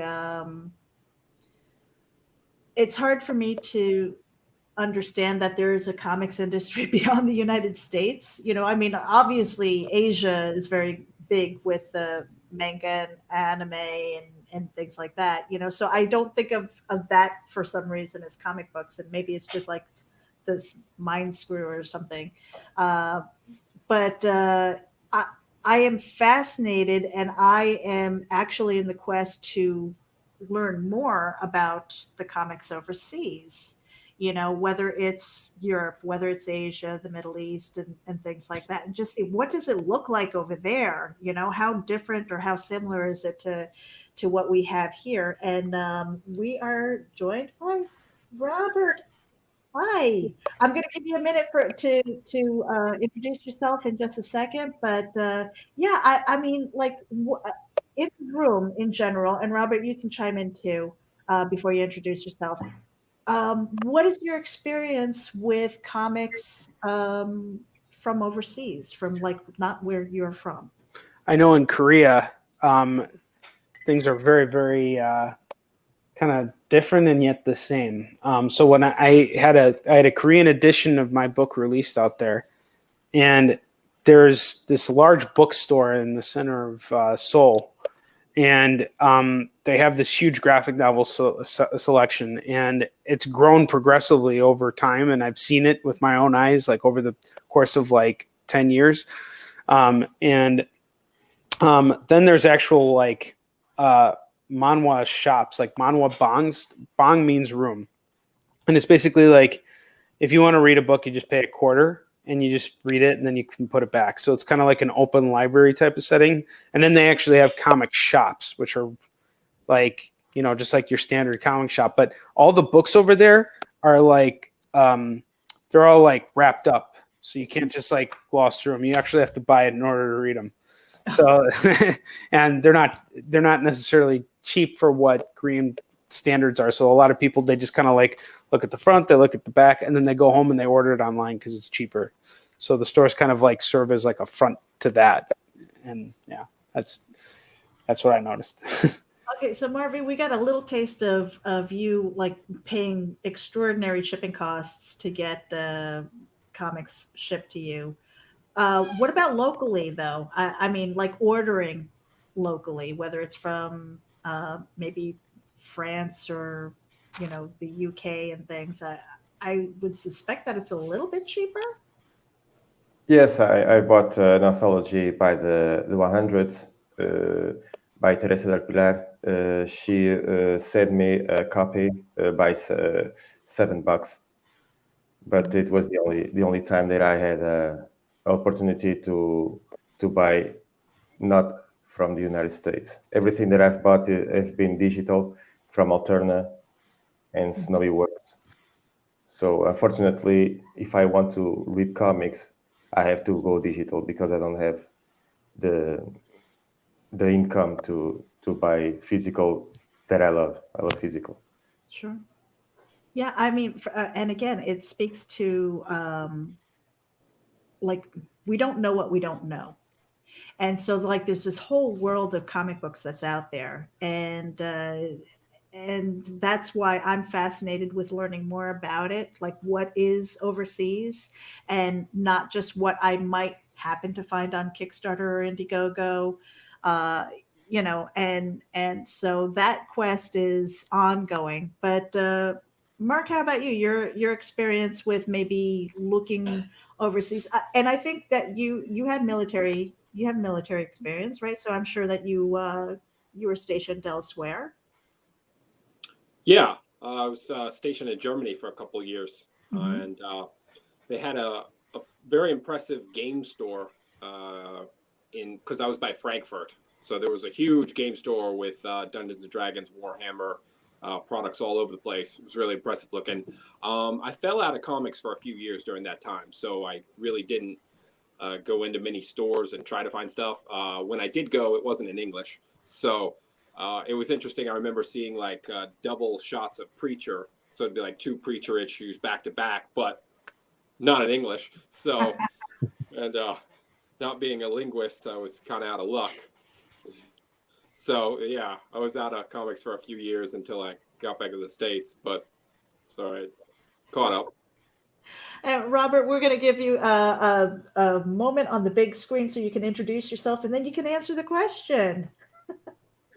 it's hard for me to understand that there is a comics industry beyond the United States. I mean, obviously Asia is very big with the manga and anime and things like that. So I don't think of that for some reason as comic books, and maybe it's just like this mind screw or something. Uh, but I, I am fascinated, and I am actually in the quest to learn more about the comics overseas. Whether it's Europe, whether it's Asia, the Middle East, and things like that, and just see what does it look like over there. How different or how similar is it to what we have here? And we are joined by Robert. Hi. I'm going to give you a minute to introduce yourself in just a second, but yeah, I mean, like in the room in general, and Robert, you can chime in too before you introduce yourself. What is your experience with comics from overseas, from like not where you're from? I know in Korea, things are very, very kind of different and yet the same. So when I had a Korean edition of my book released out there, and there's this large bookstore in the center of Seoul, and they have this huge graphic novel selection, and it's grown progressively over time, and I've seen it with my own eyes, like over the course of like 10 years. And then there's actual like manhwa shops, like manhwa bongs. Bong means room, and it's basically like if you want to read a book, you just pay a quarter and you just read it, and then you can put it back. So it's kind of like an open library type of setting. And then they actually have comic shops, which are like, just like your standard comic shop. But all the books over there are like they're all like wrapped up, so you can't just like gloss through them. You actually have to buy it in order to read them. So and they're not necessarily cheap for what Korean standards are. So a lot of people, they just kind of like look at the front, they look at the back, and then they go home and they order it online because it's cheaper. So the stores kind of like serve as like a front to that. And yeah, that's what I noticed. Okay, so MarV, we got a little taste of you like paying extraordinary shipping costs to get comics shipped to you. What about locally, though? I mean, like ordering locally, whether it's from maybe France or the UK and things. I would suspect that it's a little bit cheaper. Yes, I bought an anthology by the 100s by Teresa del Pilar. She sent me a copy by $7, but it was the only time that I had an opportunity to buy not from the United States. Everything that I've bought has been digital from Alterna and Snowy Works. So unfortunately, if I want to read comics, I have to go digital because I don't have the income to buy physical that I love. I love physical. Sure. Yeah, I mean, and again, it speaks to like we don't know what we don't know. And so like there's this whole world of comic books that's out there, and that's why I'm fascinated with learning more about it, like what is overseas, and not just what I might happen to find on Kickstarter or Indiegogo. And so that quest is ongoing. But Mark, how about you? Your experience with maybe looking overseas, and I think that you have military experience, right? So I'm sure that you were stationed elsewhere. Yeah, I was stationed in Germany for a couple of years, and they had a very impressive game store because I was by Frankfurt. So there was a huge game store with Dungeons and Dragons, Warhammer products all over the place. It was really impressive looking. I fell out of comics for a few years during that time, so I really didn't go into many stores and try to find stuff. When I did go, it wasn't in English, so it was interesting. I remember seeing like double shots of Preacher, so it'd be like 2 Preacher issues back to back, but not in English. So, and not being a linguist, I was kind of out of luck. So yeah, I was out of comics for a few years until I got back to the States, but sorry, caught up. Robert, we're going to give you a moment on the big screen so you can introduce yourself, and then you can answer the question.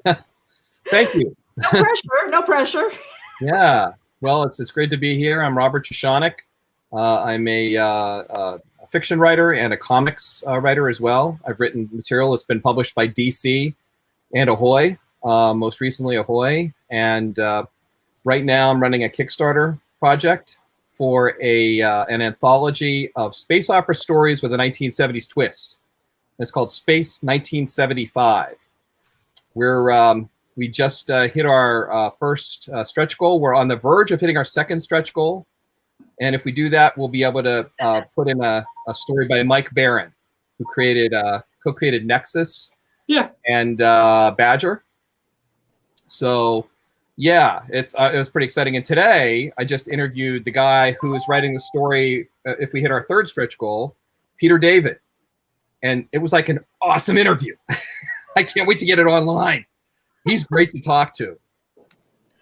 Thank you. No pressure. No pressure. Yeah. Well, it's great to be here. I'm Robert Jeschonek. I'm a fiction writer and a comics writer as well. I've written material that's been published by DC and Ahoy, most recently Ahoy. And right now I'm running a Kickstarter project for an anthology of space opera stories with a 1970s twist. It's called Space 1975. We just hit our first stretch goal. We're on the verge of hitting our second stretch goal. And if we do that, we'll be able to put in a story by Mike Barron, who co-created Nexus and Badger. So yeah, it was pretty exciting. And today I just interviewed the guy who is writing the story if we hit our third stretch goal, Peter David. And it was like an awesome interview. I can't wait to get it online. He's great to talk to.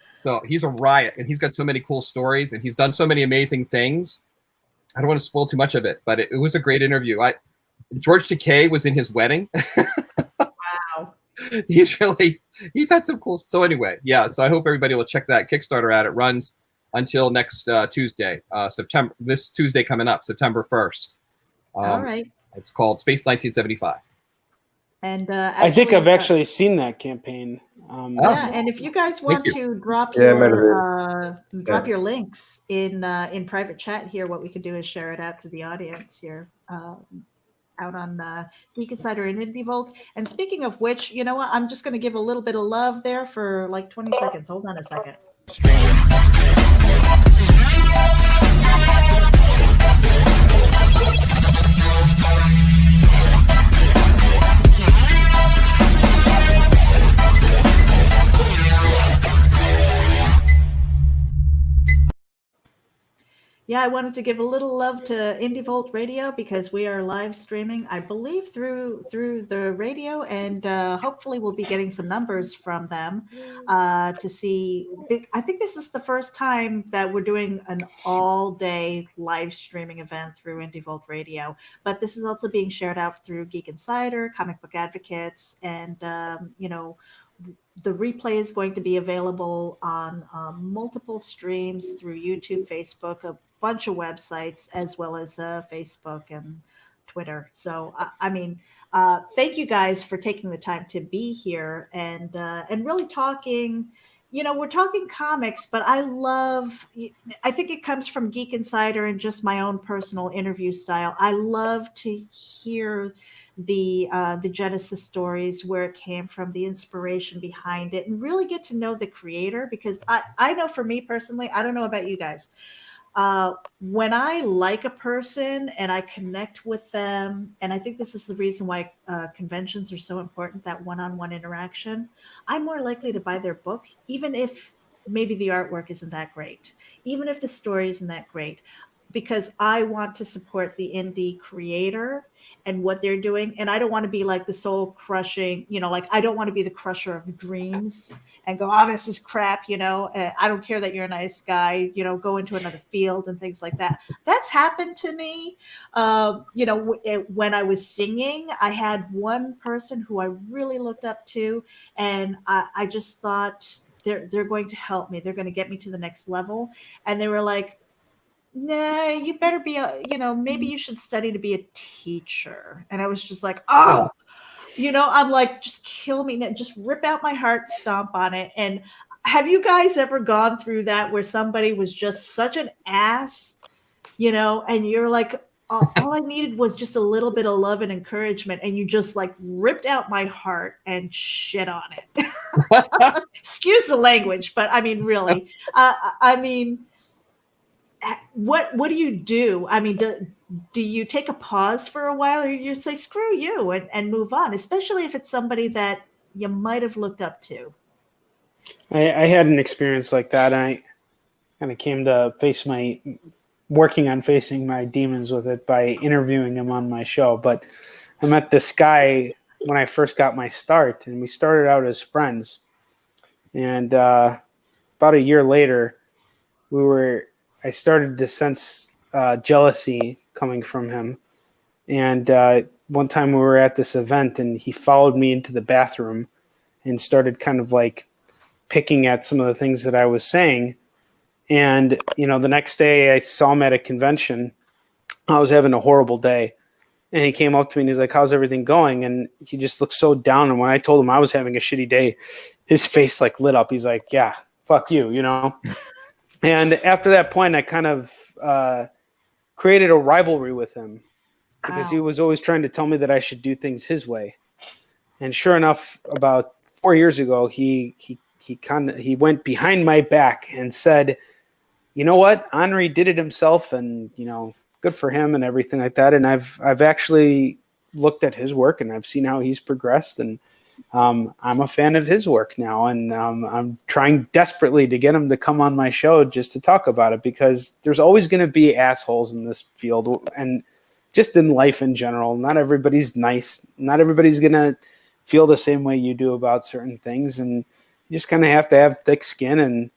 So he's a riot, and he's got so many cool stories, and he's done so many amazing things. I don't want to spoil too much of it, but it was a great interview. George Takei was in his wedding. Wow. He's had some cool. So anyway, yeah. So I hope everybody will check that Kickstarter out. It runs until next Tuesday, this Tuesday coming up, September 1st. All right. It's called Space 1975. And I think I've actually seen that campaign. Yeah, and if you guys want to drop your links in private chat here, what we could do is share it out to the audience here, out on Geek Insider and Indie Vault. And speaking of which, you know what? I'm just going to give a little bit of love there for like 20 seconds. Hold on a second. Yeah, I wanted to give a little love to Indie Vault Radio because we are live streaming, I believe, through the radio, and hopefully we'll be getting some numbers from them to see. I think this is the first time that we're doing an all-day live streaming event through Indie Vault Radio, but this is also being shared out through Geek Insider, Comic Book Advocates, and the replay is going to be available on multiple streams through YouTube, Facebook, a bunch of websites, as well as Facebook and Twitter. So, thank you guys for taking the time to be here and really talking. You know, we're talking comics, but I think it comes from Geek Insider and just my own personal interview style. I love to hear the Genesis stories, where it came from, the inspiration behind it, and really get to know the creator, because I know for me personally, I don't know about you guys, when I like a person and I connect with them, and I think this is the reason why conventions are so important, that one-on-one interaction, I'm more likely to buy their book, even if maybe the artwork isn't that great, even if the story isn't that great, because I want to support the indie creator and what they're doing. And I don't want to be like the soul crushing, I don't want to be the crusher of dreams and go, oh, this is crap. I don't care that you're a nice guy, go into another field and things like that. That's happened to me. When I was singing, I had one person who I really looked up to, and I just thought they're going to help me. They're going to get me to the next level. And they were like, nah, you better be maybe you should study to be a teacher. And I was just like, I'm like, just kill me, just rip out my heart, stomp on it. And have you guys ever gone through that, where somebody was just such an ass, and you're like, all I needed was just a little bit of love and encouragement, and you just like ripped out my heart and shit on it. Excuse the language, but I mean, really, what do you do? I mean, do you take a pause for a while, or you say screw you and move on, especially if it's somebody that you might have looked up to? I had an experience like that. I kind of came to face my working on facing my demons with it by interviewing him on my show. But I met this guy when I first got my start, and we started out as friends. And about a year later, I started to sense jealousy coming from him. And one time we were at this event, and he followed me into the bathroom and started kind of like picking at some of the things that I was saying. And, the next day I saw him at a convention. I was having a horrible day. And he came up to me and he's like, "How's everything going?" And he just looked so down. And when I told him I was having a shitty day, his face like lit up. He's like, "Yeah, fuck you," And after that point, I kind of created a rivalry with him because he was always trying to tell me that I should do things his way. And sure enough, about 4 years ago, he went behind my back and said, "You know what? Onrie did it himself, and good for him and everything like that." And I've actually looked at his work and I've seen how he's progressed, and I'm a fan of his work now, and I'm trying desperately to get him to come on my show just to talk about it, because there's always going to be assholes in this field and just in life in general. Not everybody's nice. Not everybody's going to feel the same way you do about certain things, and you just kind of have to have thick skin and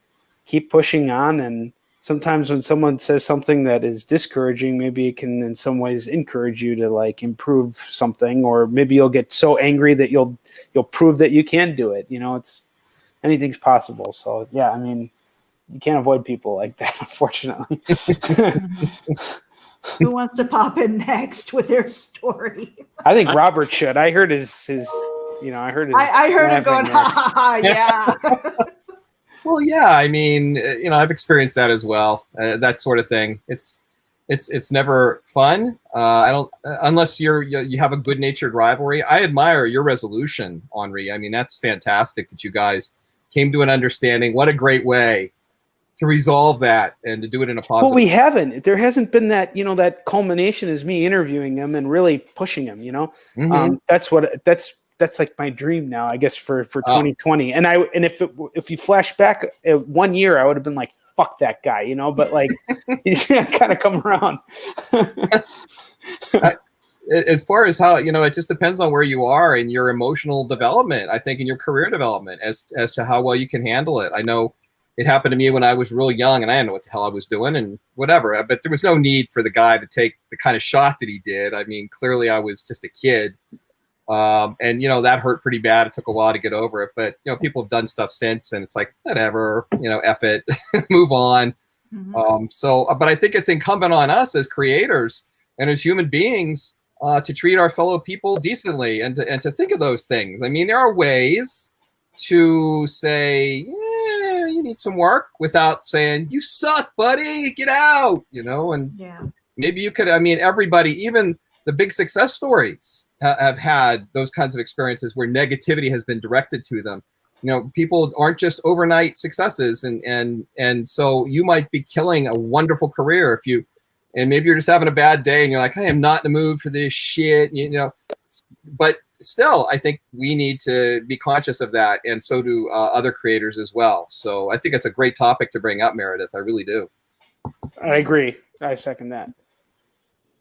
keep pushing on. And sometimes when someone says something that is discouraging, maybe it can in some ways encourage you to like improve something, or maybe you'll get so angry that you'll prove that you can do it. It's anything's possible. So yeah, I mean, you can't avoid people like that, unfortunately. Who wants to pop in next with their story? I think Robert should. I heard his I heard his I heard him going, ha ha ha, yeah. Well, yeah, I mean, I've experienced that as well. That sort of thing. It's never fun. I don't unless you have a good-natured rivalry. I admire your resolution, Onrie. I mean, that's fantastic that you guys came to an understanding. What a great way to resolve that and to do it in a positive. Well, we haven't. There hasn't been that that culmination is me interviewing him and really pushing him. Mm-hmm. That's like my dream now, I guess, for 2020. And if you flash back 1 year, I would have been like, fuck that guy, but like he's kind of come around. As far as how, it just depends on where you are in your emotional development, I think, in your career development as to how well you can handle it. I know it happened to me when I was real young and I didn't know what the hell I was doing and whatever, but there was no need for the guy to take the kind of shot that he did. I mean, clearly I was just a kid. And that hurt pretty bad. It took a while to get over it, but people have done stuff since, and it's like, whatever, F it, move on. Mm-hmm. But I think it's incumbent on us as creators and as human beings to treat our fellow people decently and to think of those things. I mean, there are ways to say, yeah, you need some work, without saying, you suck, buddy, get out, and maybe you could, everybody, even the big success stories have had those kinds of experiences where negativity has been directed to them. People aren't just overnight successes, and so you might be killing a wonderful career and maybe you're just having a bad day and you're like, I am not in the mood for this shit, but still, I think we need to be conscious of that, and so do other creators as well. So I think it's a great topic to bring up, Meredith. I really do. I agree. I second that.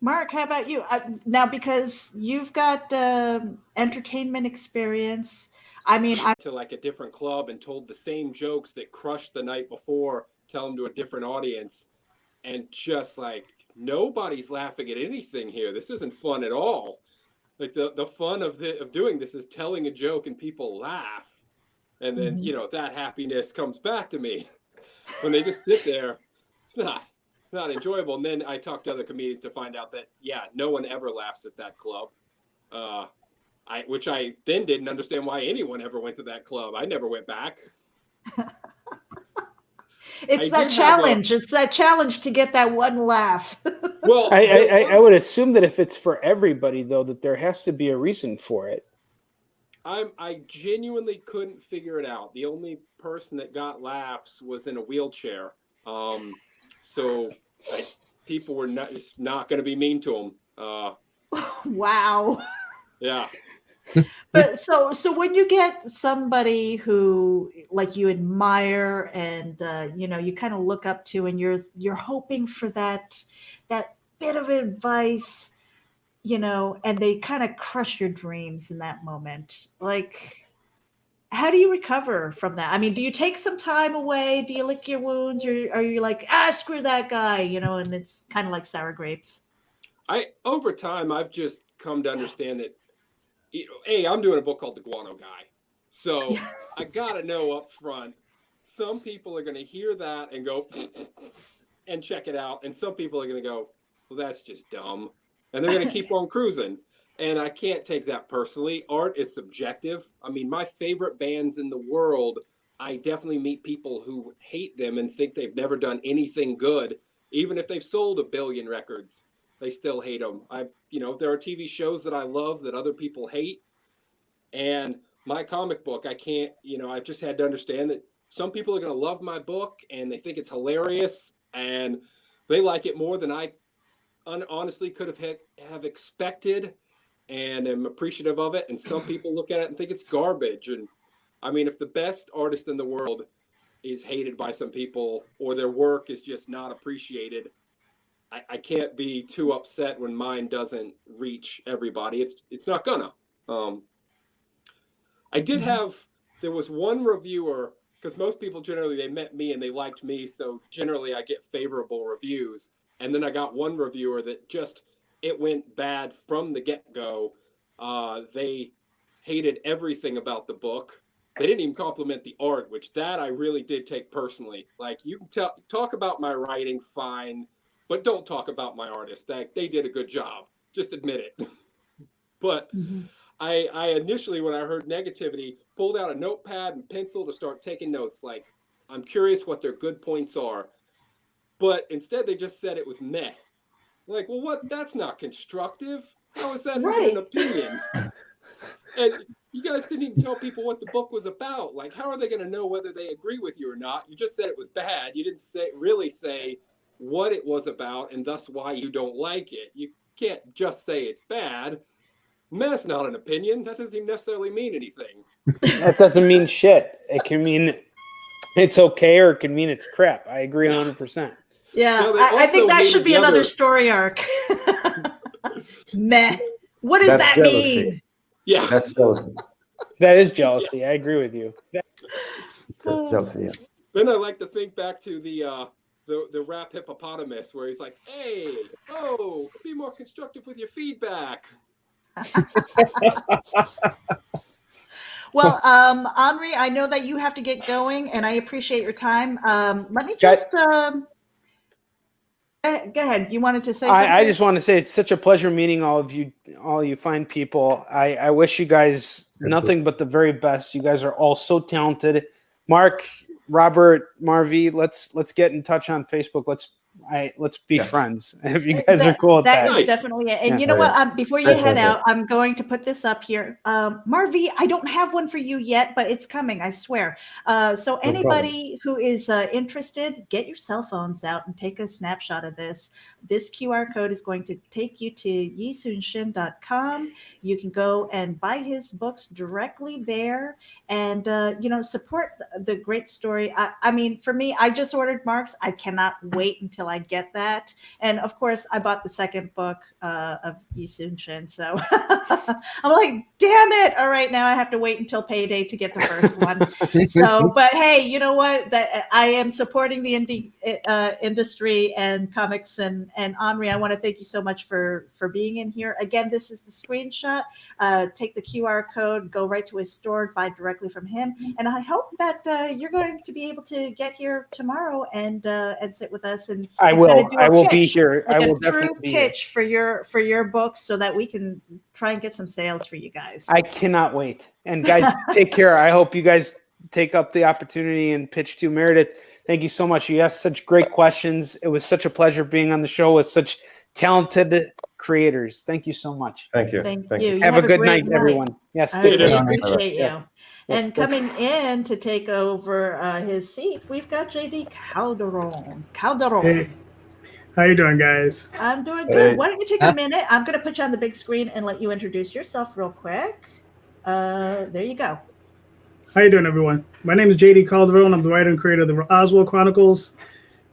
Mark, how about you? Now, because you've got entertainment experience, I mean, to like a different club and told the same jokes that crushed the night before, tell them to a different audience, and just like, nobody's laughing at anything here. This isn't fun at all. Like the fun of doing this is telling a joke and people laugh, and then that happiness comes back to me. When they just sit there, it's not enjoyable. And then I talked to other comedians to find out that no one ever laughs at that club. Which I then didn't understand why anyone ever went to that club. I never went back. It's that challenge. It's that challenge to get that one laugh. Well, I would assume that if it's for everybody, though, that there has to be a reason for it. I genuinely couldn't figure it out. The only person that got laughs was in a wheelchair. So people were not going to be mean to him. Wow. Yeah. But so when you get somebody who like you admire and you kind of look up to, and you're hoping for that bit of advice, and they kind of crush your dreams in that moment, like, how do you recover from that? I mean, do you take some time away? Do you lick your wounds, or are you like, screw that guy, and it's kind of like sour grapes? Over time, I've just come to understand that, hey, I'm doing a book called The Guano Guy. So I got to know up front, some people are going to hear that and go and check it out. And some people are going to go, well, that's just dumb. And they're going to keep on cruising. And I can't take that personally. Art is subjective. I mean, my favorite bands in the world, I definitely meet people who hate them and think they've never done anything good. Even if they've sold 1 billion records, they still hate them. There are TV shows that I love that other people hate. And my comic book, I can't, I've just had to understand that some people are going to love my book and they think it's hilarious and they like it more than I honestly could have expected, and am appreciative of it. And some people look at it and think it's garbage. And I mean, if the best artist in the world is hated by some people, or their work is just not appreciated, I can't be too upset when mine doesn't reach everybody. It's not gonna. I did have, there was one reviewer, because most people generally, they met me and they liked me, so generally I get favorable reviews. And then I got one reviewer that just, it went bad from the get-go. They hated everything about the book. They didn't even compliment the art, which that I really did take personally. Like, you can talk about my writing, fine, but don't talk about my artist. They did a good job. Just admit it. But I initially, when I heard negativity, pulled out a notepad and pencil to start taking notes. Like, I'm curious what their good points are. But instead, they just said it was meh. Like, well, what? That's not constructive. How is that even an opinion? And you guys didn't even tell people what the book was about. Like, how are they going to know whether they agree with you or not? You just said it was bad. You didn't really say what it was about and thus why you don't like it. You can't just say it's bad. That's not an opinion. That doesn't even necessarily mean anything. That doesn't mean shit. It can mean it's okay, or it can mean it's crap. I agree 100%. Yeah, Well, I think that should be another story arc. Meh. What does that jealousy. mean? Yeah, That's jealousy. That is jealousy. I agree with you. That's jealousy. Yeah. Then I like to think back to the rap hippopotamus, where he's like, hey, be more constructive with your feedback. Well, Onrie, I know that you have to get going, and I appreciate your time. Let me just go ahead. You wanted to say something? I just want to say it's such a pleasure meeting all you fine people. I wish you guys nothing but the very best. You guys are all so talented. Mark, Robert, MarV, let's get in touch on Facebook. Let's be friends if you guys are cool with that. That is definitely it. And you know what? Before you head out, I'm going to put this up here. MarV, I don't have one for you yet, but it's coming, I swear. So anybody who is interested, get your cell phones out and take a snapshot of this. This QR code is going to take you to yisunshin.com. You can go and buy his books directly there, and support the great story. I mean, for me, I just ordered Mark's. I cannot wait until I get that. And of course, I bought the second book of Yisunshin. So I'm like, damn it. All right, now I have to wait until payday to get the first one. So, but hey, you know what? That I am supporting the indie industry and comics. And Onrie, I want to thank you so much for being in here. Again, this is the screenshot. Take the QR code, go right to his store, buy directly from him. And I hope that you're going to be able to get here tomorrow and sit with us. And I will. I will be here. Like I will a true definitely be pitch for your books, so that we can try and get some sales for you guys. I cannot wait. And guys, take care. I hope you guys take up the opportunity and pitch to Meredith. Thank you so much. You asked such great questions. It was such a pleasure being on the show with such talented creators. Thank you so much. Thank you. Thank you. Have a good night, everyone. Yes, I take really care. appreciate you. Yes. And coming in to take over his seat, we've got JD Calderon. Hey, how you doing, guys? I'm doing good. Why don't you take a minute? I'm going to put you on the big screen and let you introduce yourself real quick. There you go. How you doing, everyone? My name is JD Calderon. I'm the writer and creator of the Oswald Chronicles,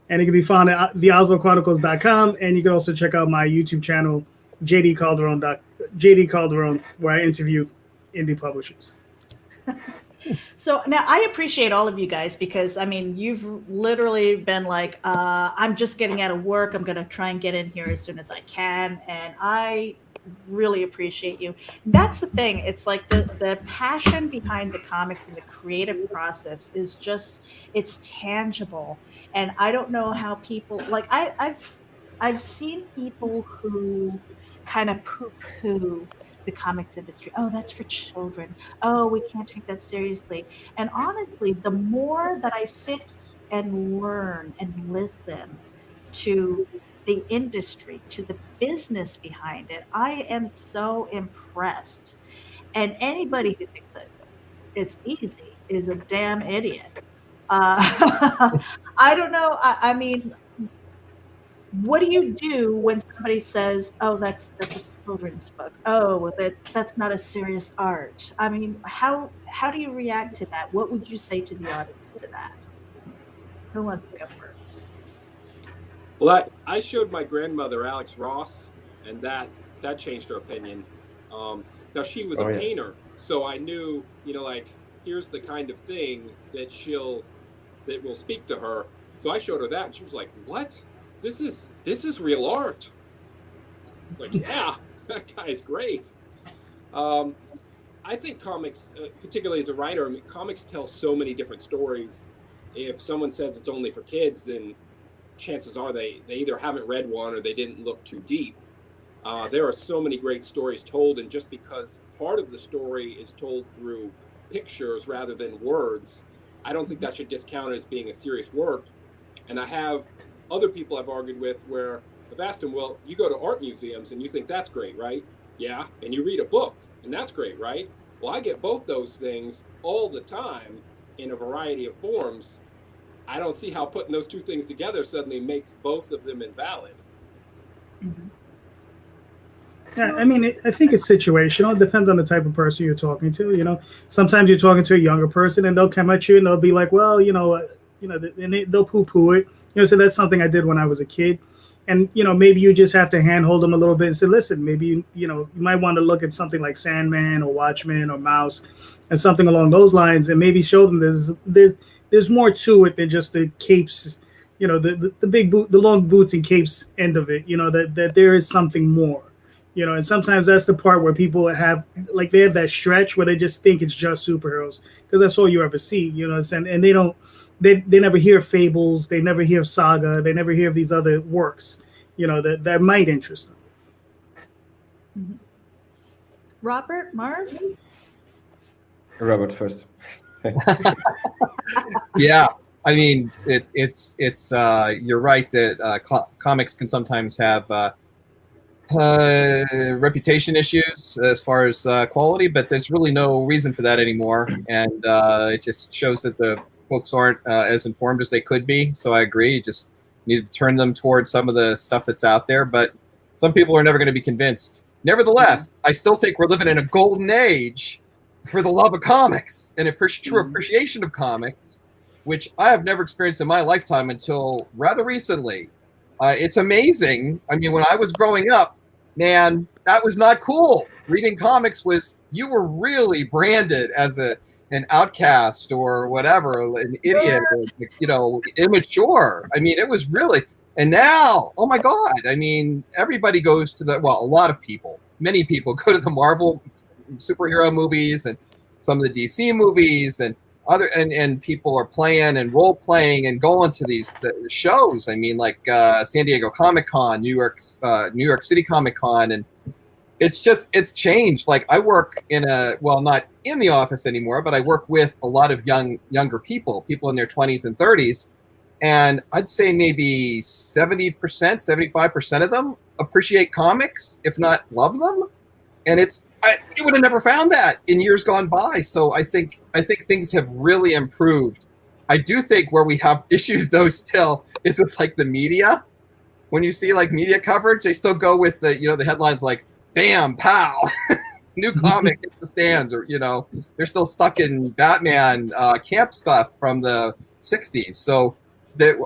and it can be found at theoswaldchronicles.com. And you can also check out my YouTube channel, JD Calderon, where I interview indie publishers. So now I appreciate all of you guys because, I mean, you've literally been like, I'm just getting out of work. I'm going to try and get in here as soon as I can. And I really appreciate you. That's the thing. It's like the passion behind the comics and the creative process is just, it's tangible. And I don't know how people, like I've seen people who kind of poo-poo the comics industry. Oh, that's for children. Oh, we can't take that seriously. And honestly, the more that I sit and learn and listen to the industry, to the business behind it, I am so impressed. And anybody who thinks that it's easy is a damn idiot. I don't know. I mean, what do you do when somebody says, "Oh, that's a children's book. Oh, that's not a serious art"? I mean, how do you react to that? What would you say to the audience to that? Who wants to go first? Well, I showed my grandmother Alex Ross, and that changed her opinion. Now she was a painter, so I knew, like, here's the kind of thing that will speak to her. So I showed her that, and she was like, "What? This is real art." It's like, yeah, that guy's great. I think comics, particularly as a writer, I mean, comics tell so many different stories. If someone says it's only for kids, then chances are they either haven't read one or they didn't look too deep. There are so many great stories told, and just because part of the story is told through pictures rather than words, I don't think that should discount it as being a serious work. And I have other people I've argued with where I've asked them, well, you go to art museums and you think that's great, right? Yeah. And you read a book and that's great, right? Well, I get both those things all the time in a variety of forms. I don't see how putting those two things together suddenly makes both of them invalid. Yeah, I mean, I think it's situational. It depends on the type of person you're talking to. Sometimes you're talking to a younger person and they'll come at you and they'll be like, well, and they'll poo-poo it. So that's something I did when I was a kid. And, maybe you just have to handhold them a little bit and say, listen, maybe, you might want to look at something like Sandman or Watchmen or Mouse and something along those lines, and maybe show them there's more to it than just the capes, the big boot, the long boots and capes end of it, that there is something more, and sometimes that's the part where people have, like, they have that stretch where they just think it's just superheroes because that's all you ever see, and they don't. They never hear Fables, they never hear Saga, they never hear of these other works, that might interest them. Robert, Marv? Robert first. Yeah, I mean, it's you're right that comics can sometimes have reputation issues as far as quality, but there's really no reason for that anymore, and it just shows that the folks aren't as informed as they could be. So I agree. You just need to turn them towards some of the stuff that's out there. But some people are never going to be convinced. Nevertheless, I still think we're living in a golden age for the love of comics and a true appreciation of comics, which I have never experienced in my lifetime until rather recently. It's amazing. I mean, when I was growing up, man, that was not cool. Reading comics you were really branded as an outcast or whatever, an idiot, or, immature. I mean, it was really, and now, oh my God, I mean, everybody goes to many people go to the Marvel superhero movies and some of the DC movies and and people are playing and role playing and going to the shows. I mean, like San Diego Comic-Con, New York City Comic-Con, and it's changed. Like, I work not in the office anymore, but I work with a lot of younger people in their 20s and 30s. And I'd say maybe 70%, 75% of them appreciate comics, if not love them. And you would have never found that in years gone by. So I think things have really improved. I do think where we have issues though still is with like the media. When you see like media coverage, they still go with the headlines like, bam, pow, new comic hits the stands, or they're still stuck in Batman camp stuff from the 60s. So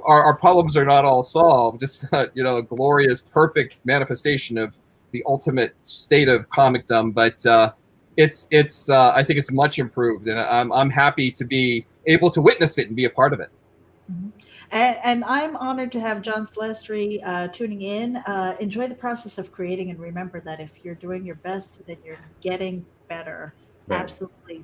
our problems are not all solved. Just a glorious, perfect manifestation of the ultimate state of comicdom. But it's I think it's much improved, and I'm happy to be able to witness it and be a part of it. Mm-hmm. And I'm honored to have John Slastry tuning in. Enjoy the process of creating, and remember that if you're doing your best, then you're getting better. Right. Absolutely.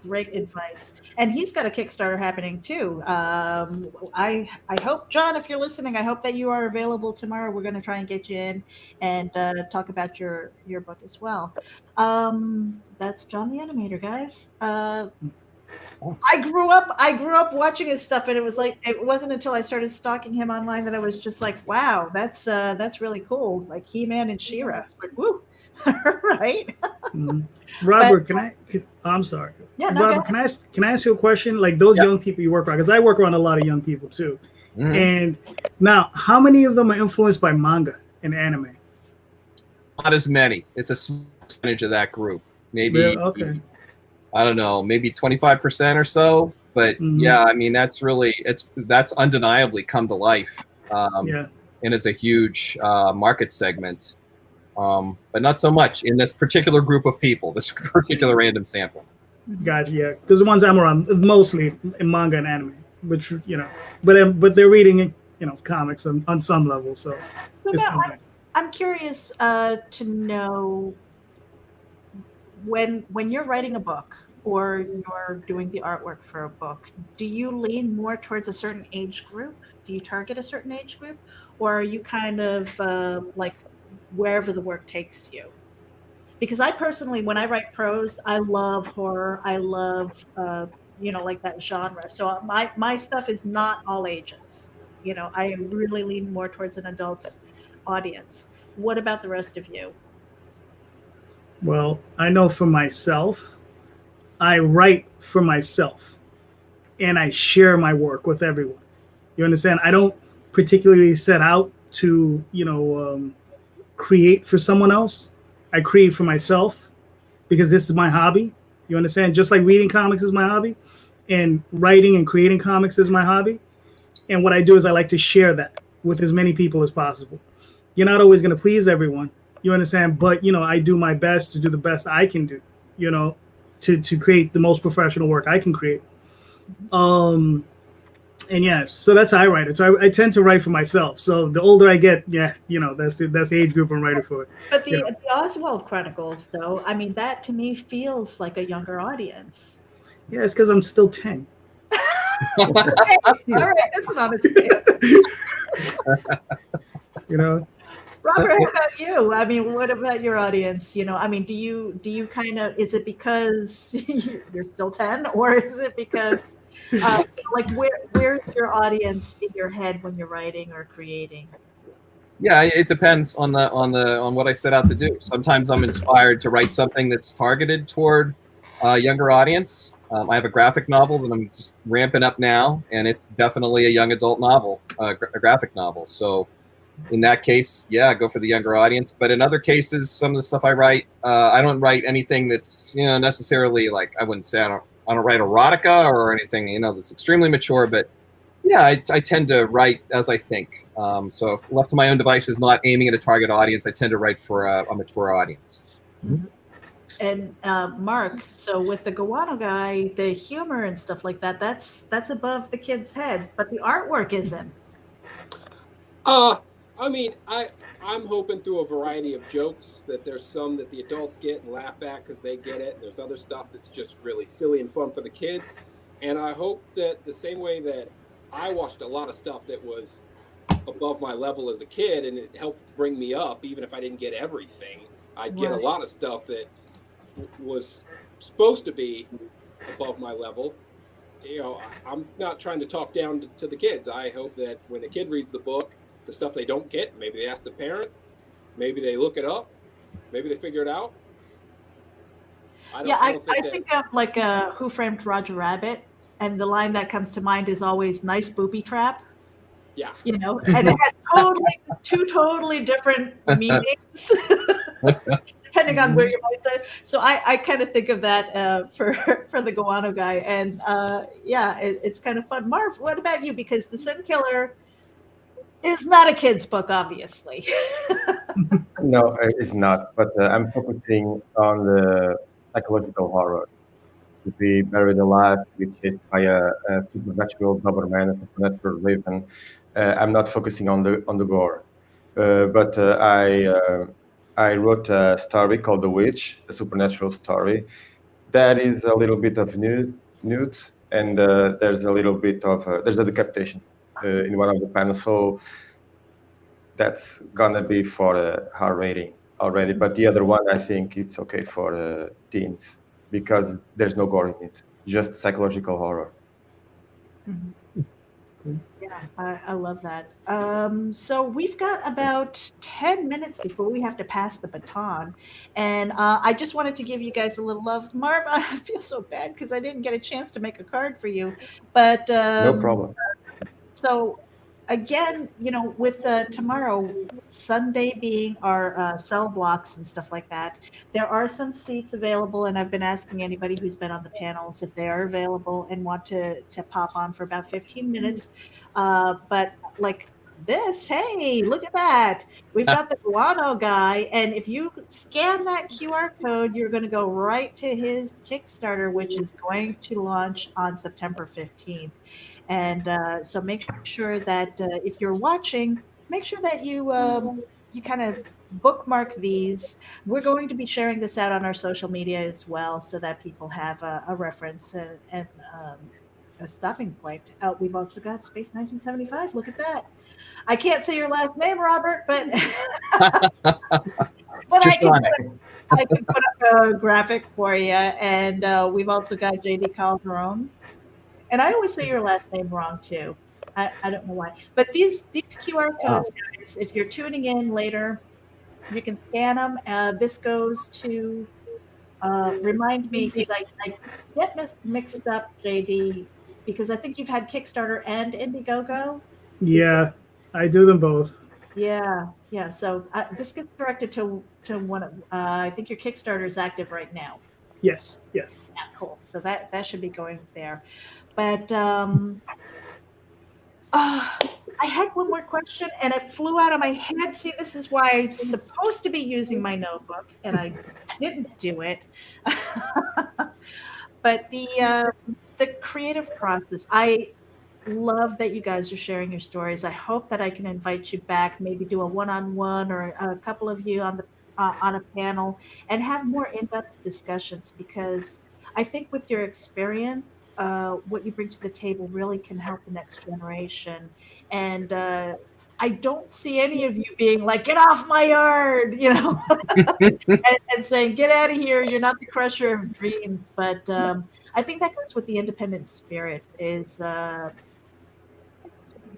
Great advice. And he's got a Kickstarter happening too. I hope, John, if you're listening, I hope that you are available tomorrow. We're going to try and get you in and talk about your book as well. That's John the Animator, guys. I grew up watching his stuff, and it wasn't until I started stalking him online that I was just like, wow, that's really cool. Like He-Man and She-Ra. It's like, woo. Right. Robert, I'm sorry. Yeah, no, Robert, can I ask you a question? Like those young people you work around, because I work around a lot of young people too. Mm-hmm. And now, how many of them are influenced by manga and anime? Not as many. It's a small percentage of that group. Maybe I don't know, maybe 25% or so. But yeah, I mean that's undeniably come to life. And is a huge market segment. But not so much in this particular group of people, this particular random sample. Gotcha, yeah. Because the ones I'm around, mostly in manga and anime, which but they're reading comics on some level. So now, I'm curious to know when you're writing a book or you're doing the artwork for a book, do you lean more towards a certain age group? Do you target a certain age group, or are you kind of like wherever the work takes you? Because I personally, when I write prose, I love horror. I love, like that genre. So my stuff is not all ages. I really lean more towards an adult audience. What about the rest of you? Well, I know for myself, I write for myself, and I share my work with everyone. You understand? I don't particularly set out to, create for someone else. I create for myself because this is my hobby. You understand? Just like reading comics is my hobby, and writing and creating comics is my hobby. And what I do is I like to share that with as many people as possible. You're not always going to please everyone. You understand? But, I do my best to do the best I can do, to create the most professional work I can create. And yeah, so that's how I write it. So I tend to write for myself. So the older I get, that's the age group I'm writing for. But the Oswald Chronicles, though, I mean, that to me feels like a younger audience. Yeah, it's because I'm still 10. Okay. All right, that's an honest Robert, how about you? I mean, what about your audience? I mean, do you kind of, is it because you're still 10, or is it because where's your audience in your head when you're writing or creating? Yeah, it depends on what I set out to do. Sometimes I'm inspired to write something that's targeted toward a younger audience. I have a graphic novel that I'm just ramping up now, and it's definitely a young adult novel, a graphic novel. So in that case, yeah, go for the younger audience. But in other cases, some of the stuff I write, I don't write anything that's necessarily like, I wouldn't say I don't write erotica or anything that's extremely mature. But yeah, I tend to write as I think. So if left to my own devices, not aiming at a target audience, I tend to write for a mature audience. Mm-hmm. And Mark, so with the Guano guy, the humor and stuff like that, that's above the kid's head, but the artwork isn't. I mean, I'm hoping through a variety of jokes that there's some that the adults get and laugh at because they get it. There's other stuff that's just really silly and fun for the kids. And I hope that the same way that I watched a lot of stuff that was above my level as a kid and it helped bring me up, even if I didn't get everything, I get a lot of stuff that was supposed to be above my level. I'm not trying to talk down to the kids. I hope that when a kid reads the book, the stuff they don't get, maybe they ask the parents, maybe they look it up, maybe they figure it out. I think of like Who Framed Roger Rabbit, and the line that comes to mind is always "nice booby trap." Yeah, and it has two totally different meanings. depending on where your mind's at. So I kind of think of that for the Guano guy, and yeah, it's kind of fun. Marv, what about you? Because the Sin Killer is not a kid's book, obviously. No, it's not. But I'm focusing on the psychological horror. To be buried alive, which is by a supernatural Doberman, a supernatural raven. I'm not focusing on the gore, but I wrote a story called The Witch, a supernatural story. That is a little bit of nude, and there's a little bit of there's a decapitation in one of the panels. So that's gonna be for a hard rating already. But the other one, I think it's okay for teens because there's no gore in it, just psychological horror. Yeah, I love that. So we've got about 10 minutes before we have to pass the baton. And I just wanted to give you guys a little love. Marv, I feel so bad because I didn't get a chance to make a card for you. But No problem. so again, with tomorrow, Sunday being our cell blocks and stuff like that, there are some seats available, and I've been asking anybody who's been on the panels if they are available and want to pop on for about 15 minutes. But like this, hey, look at that. We've got the Guano guy, and if you scan that QR code, you're going to go right to his Kickstarter, which is going to launch on September 15th. And so make sure that if you're watching, make sure that you kind of bookmark these. We're going to be sharing this out on our social media as well, so that people have a reference and a stopping point. We've also got Space 1975. Look at that. I can't say your last name, Robert, but but I can put up a graphic for you. And we've also got JD Calderon. And I always say your last name wrong too. I don't know why. But these QR codes, guys, if you're tuning in later, you can scan them. This goes to remind me, because I get mixed up, JD, because I think you've had Kickstarter and Indiegogo. Yeah, I do them both. Yeah. So this gets directed to one of. I think your Kickstarter is active right now. Yes. Yeah, cool. So that should be going there. But I had one more question, and it flew out of my head. See, this is why I'm supposed to be using my notebook, and I didn't do it. But the creative process, I love that you guys are sharing your stories. I hope that I can invite you back, maybe do a one-on-one or a couple of you on a panel, and have more in-depth discussions, because I think with your experience, what you bring to the table really can help the next generation. And I don't see any of you being like, get off my yard, and saying, get out of here. You're not the crusher of dreams. But I think that goes with the independent spirit, is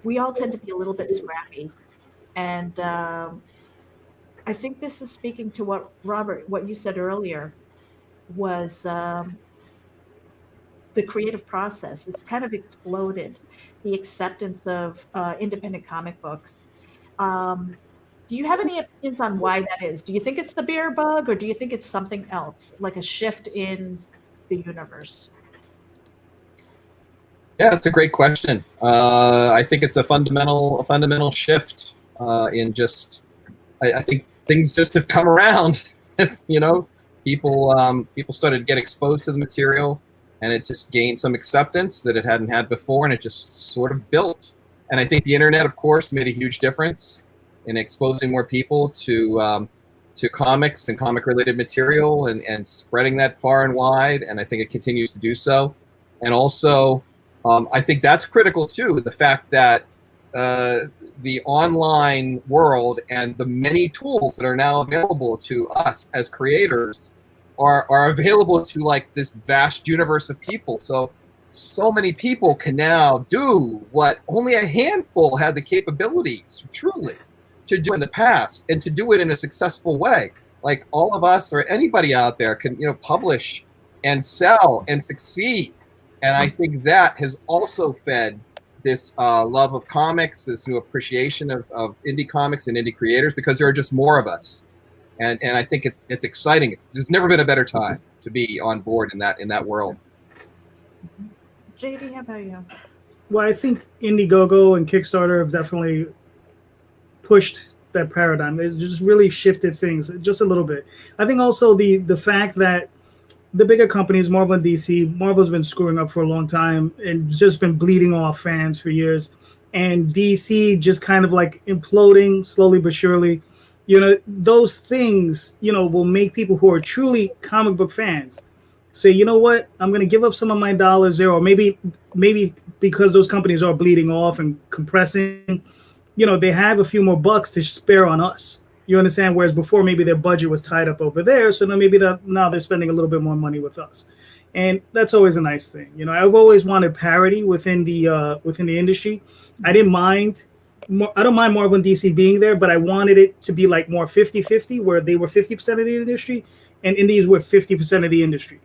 we all tend to be a little bit scrappy. And I think this is speaking to what, Robert, what you said earlier, was the creative process. It's kind of exploded, the acceptance of independent comic books. Do you have any opinions on why that is? Do you think it's the beer bug, or do you think it's something else, like a shift in the universe? Yeah, that's a great question. I think it's a fundamental shift in just. I think things just have come around. People started to get exposed to the material, and it just gained some acceptance that it hadn't had before, and it just sort of built. And I think the internet, of course, made a huge difference in exposing more people to comics and comic-related material, and spreading that far and wide. And I think it continues to do so. And also, I think that's critical too. The fact that the online world and the many tools that are now available to us as creators are available to like this vast universe of people. So many people can now do what only a handful had the capabilities truly to do in the past, and to do it in a successful way. Like all of us or anybody out there can, publish and sell and succeed. And I think that has also fed this love of comics, this new appreciation of indie comics and indie creators, because there are just more of us. and I think it's exciting. There's never been a better time to be on board in that world. JD, how about you? Well, I think Indiegogo and Kickstarter have definitely pushed that paradigm. It just really shifted things just a little bit. I think also the fact that the bigger companies, Marvel and DC, Marvel's been screwing up for a long time and just been bleeding off fans for years. And DC just kind of like imploding slowly but surely. You know, those things, you know, will make people who are truly comic book fans say, you know what, I'm going to give up some of my dollars there, or maybe because those companies are bleeding off and compressing, you know, they have a few more bucks to spare on us. You understand? Whereas before, maybe their budget was tied up over there, so then maybe now they're spending a little bit more money with us, and that's always a nice thing. You know, I've always wanted parity within the industry. I don't mind Marvel and DC being there, but I wanted it to be like more 50-50, where they were 50% of the industry and indies were 50% of the industry,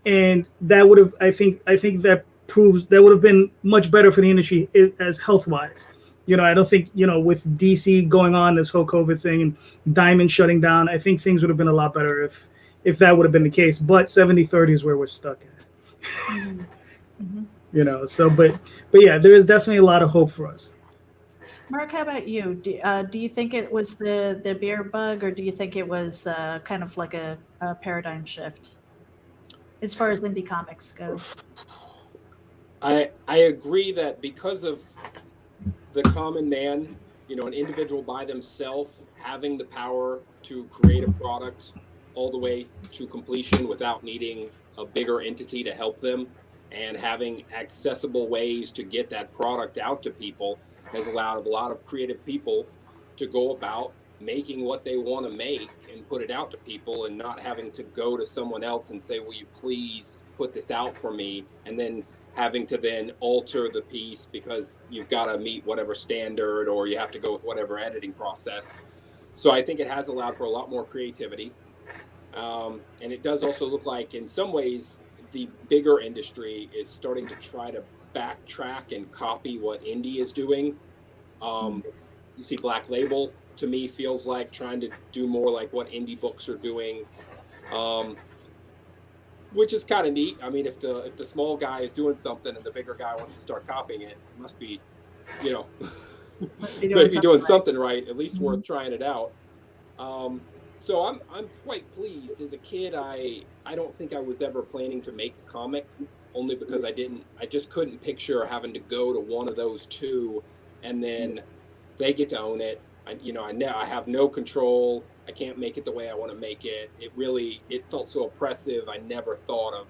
and that would have, I think that proves that would have been much better for the industry as health wise. You know, I don't think, you know, with DC going on this whole COVID thing and Diamond shutting down, I think things would have been a lot better if that would have been the case. But 70-30 is where we're stuck at. Mm-hmm. You know, so but yeah, there is definitely a lot of hope for us. Mark, how about you? Do you think it was the beer bug, or do you think it was kind of like a paradigm shift as far as indie comics goes? I agree that because of the common man, you know, an individual by themselves having the power to create a product all the way to completion without needing a bigger entity to help them, and having accessible ways to get that product out to people has allowed a lot of creative people to go about making what they want to make and put it out to people, and not having to go to someone else and say, will you please put this out for me, and then having to then alter the piece because you've got to meet whatever standard, or you have to go with whatever editing process. So I think it has allowed for a lot more creativity. And it does also look like in some ways the bigger industry is starting to try to backtrack and copy what indie is doing. You see Black Label, to me, feels like trying to do more like what indie books are doing. Which is kind of neat. I mean, if the small guy is doing something and the bigger guy wants to start copying it, it must be, you know, Must be doing something right. At least worth trying it out. So I'm quite pleased. As a kid, I don't think I was ever planning to make a comic, only because I just couldn't picture having to go to one of those two, and then they get to own it. I have no control. I can't make it the way I want to make it. It felt so oppressive. I never thought of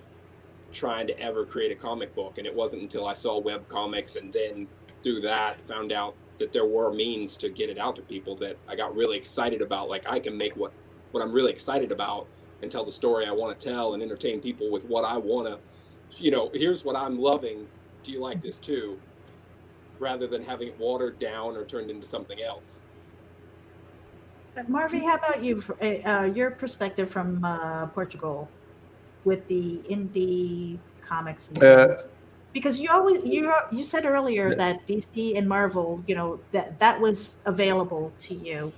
trying to ever create a comic book. And it wasn't until I saw web comics, and then through that found out that there were means to get it out to people, that I got really excited about. Like, I can make what I'm really excited about and tell the story I want to tell and entertain people with what I want to, you know, here's what I'm loving. Do you like this too? Rather than having it watered down or turned into something else. MarV, how about you? Your perspective from Portugal with the indie comics and events? Because you said earlier that DC and Marvel, you know, that was available to you,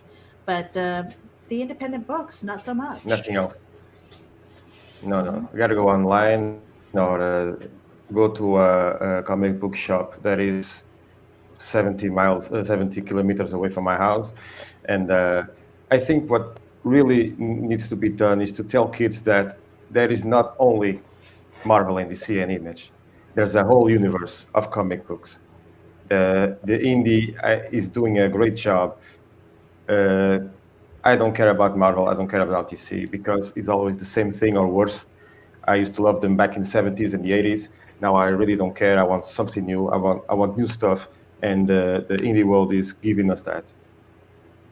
but the independent books, not so much. Nothing else. No. You got to go online or go to a comic book shop that is 70 kilometers away from my house, and I think what really needs to be done is to tell kids that there is not only Marvel and DC and Image. There's a whole universe of comic books. The indie is doing a great job. I don't care about Marvel. I don't care about DC, because it's always the same thing or worse. I used to love them back in the 70s and the 80s. Now I really don't care. I want something new. I want new stuff. And the indie world is giving us that.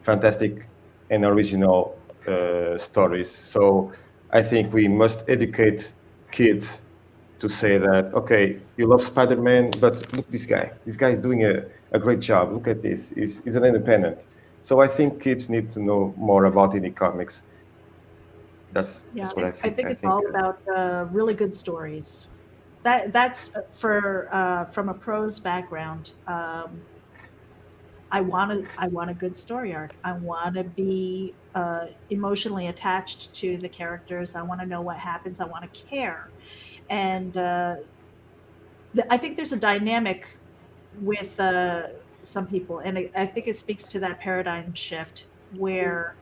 Fantastic and original stories. So I think we must educate kids to say that, okay, you love Spider-Man, but look, this guy is doing a great job. Look at this. He's an independent. So I think kids need to know more about indie comics. That's what I think. I think it's all about really good stories. That's from a prose background. I want a good story arc. I want to be emotionally attached to the characters. I want to know what happens. I want to care. And I think there's a dynamic with some people, and I think it speaks to that paradigm shift where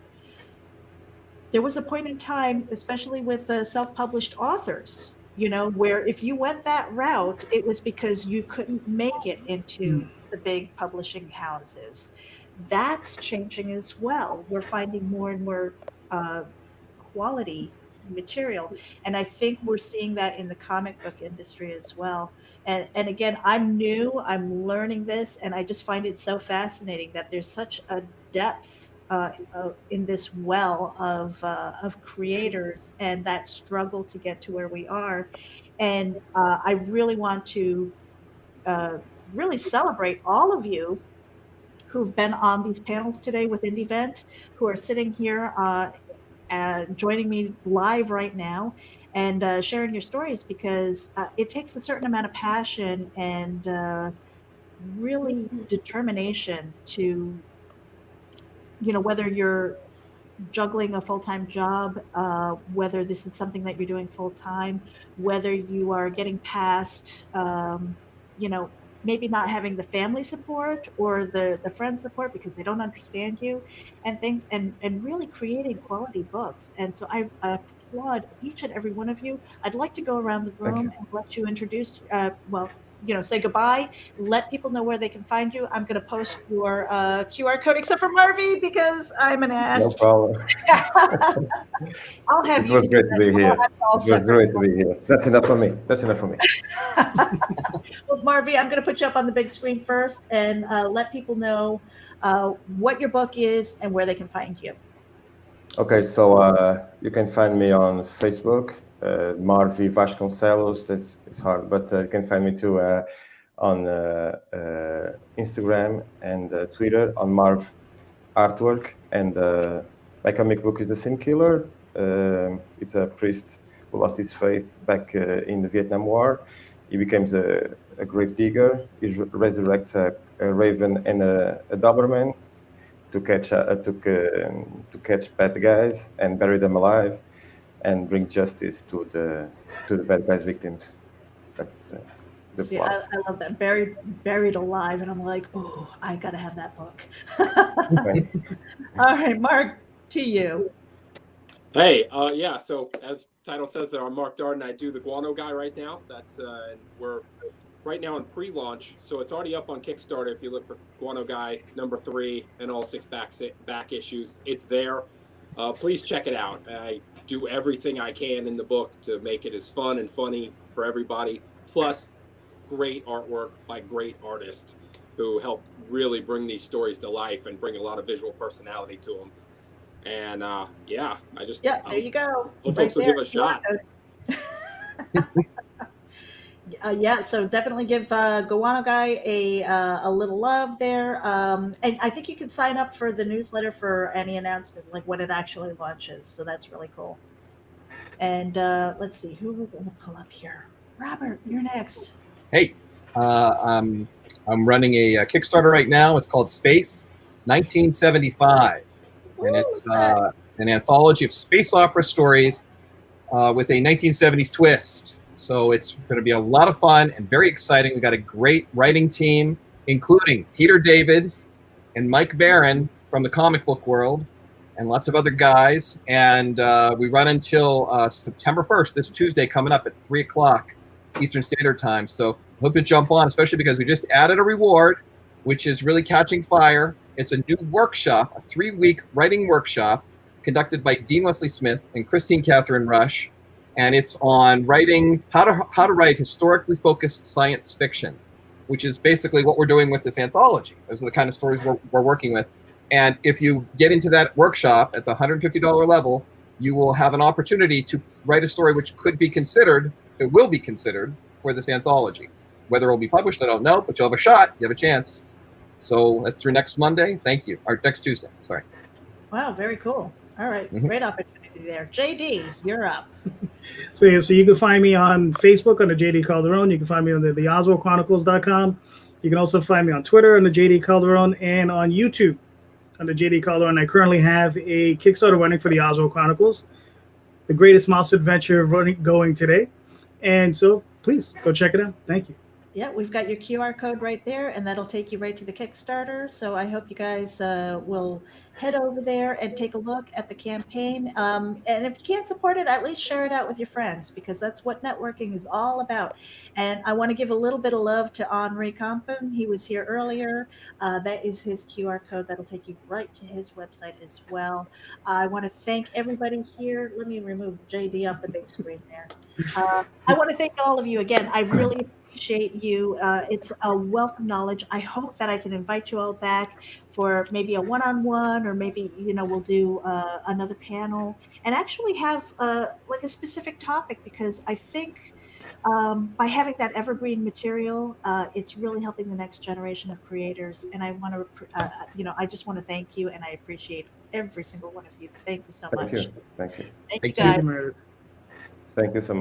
there was a point in time, especially with self-published authors, where if you went that route, it was because you couldn't make it into the big publishing houses. That's changing as well. We're finding more and more quality material, and I think we're seeing that in the comic book industry as well. And again, I'm new, I'm learning this, and I just find it so fascinating that there's such a depth in this well of creators, and that struggle to get to where we are. And I really want to really celebrate all of you who've been on these panels today with IndieVent, who are sitting here joining me live right now and sharing your stories, because it takes a certain amount of passion and really determination to, whether you're juggling a full-time job, whether this is something that you're doing full-time, whether you are getting past, maybe not having the family support or the friend support because they don't understand you and things, and really creating quality books. And so I applaud each and every one of you. I'd like to go around the room and let you introduce, say goodbye, let people know where they can find you. I'm going to post your QR code, except for MarV, because I'm an ass. No problem. I'll have It you. was great to be here. It was great to be here. That's enough for me. Well, MarV, I'm going to put you up on the big screen first and let people know what your book is and where they can find you. Okay, so you can find me on Facebook, MarV Vasconcelos. It's hard, but you can find me too on Instagram and Twitter on MarV Artwork. And my comic book is The Sin Killer. It's a priest who lost his faith back in the Vietnam War. He becomes a grave digger. He resurrects a raven and a Doberman to catch bad guys and bury them alive, and bring justice to the bad guys' victims. That's the See, plot. I love that, buried alive, and I'm like, oh, I gotta have that book. All right, Mark, to you. Hey, yeah. So as title says, there, I'm Mark Darden. I do the Guano Guy right now. That's we're right now in pre-launch, so it's already up on Kickstarter. If you look for Guano Guy #3 and all 6 back issues, it's there. Please check it out. I do everything I can in the book to make it as fun and funny for everybody. Plus, great artwork by great artists who help really bring these stories to life and bring a lot of visual personality to them. And yeah, there you go. Hope folks will give it a shot. Yeah, so definitely give Guano Guy a little love there. And I think you can sign up for the newsletter for any announcements, like when it actually launches. So that's really cool. And let's see, who we're going to pull up here. Robert, you're next. Hey, I'm running a Kickstarter right now. It's called Space 1975. And it's an anthology of space opera stories with a 1970s twist. So it's going to be a lot of fun and very exciting. We've got a great writing team, including Peter David and Mike Barron from the comic book world, and lots of other guys. And we run until September 1st, this Tuesday coming up at 3 o'clock Eastern Standard Time. So I hope you jump on, especially because we just added a reward, which is really catching fire. It's a new workshop, a 3-week writing workshop conducted by Dean Wesley Smith and Christine Catherine Rush. And it's on writing, how to write historically focused science fiction, which is basically what we're doing with this anthology. Those are the kind of stories we're working with. And if you get into that workshop at the $150 level, you will have an opportunity to write a story which could be considered, it will be considered for this anthology. Whether it will be published, I don't know, but you'll have a shot, you have a chance. So that's through next Monday. Thank you. Or next Tuesday, sorry. Wow, very cool. All right, great opportunity there. JD, you're up. So you can find me on Facebook under JD Calderon. You can find me on the OswaldChronicles.com. You can also find me on Twitter under JD Calderon and on YouTube under JD Calderon. I currently have a Kickstarter running for the Oswald Chronicles, the greatest mouse adventure going today. And so please go check it out. Thank you. Yeah, we've got your QR code right there, and that'll take you right to the Kickstarter. So I hope you guys will head over there and take a look at the campaign. And if you can't support it, at least share it out with your friends, because that's what networking is all about. And I want to give a little bit of love to Onrie Kompan. He was here earlier. That is his QR code. That'll take you right to his website as well. I want to thank everybody here. Let me remove JD off the big screen there. I want to thank all of you again. I really appreciate you. It's a wealth of knowledge. I hope that I can invite you all back for maybe a one-on-one, or maybe, we'll do another panel and actually have like a specific topic, because I think by having that evergreen material, it's really helping the next generation of creators. And I want to, I just want to thank you, and I appreciate every single one of you. Thank you so much. Thank you. Thank you, Thank guys. Thank you, Meredith. Thank you so much.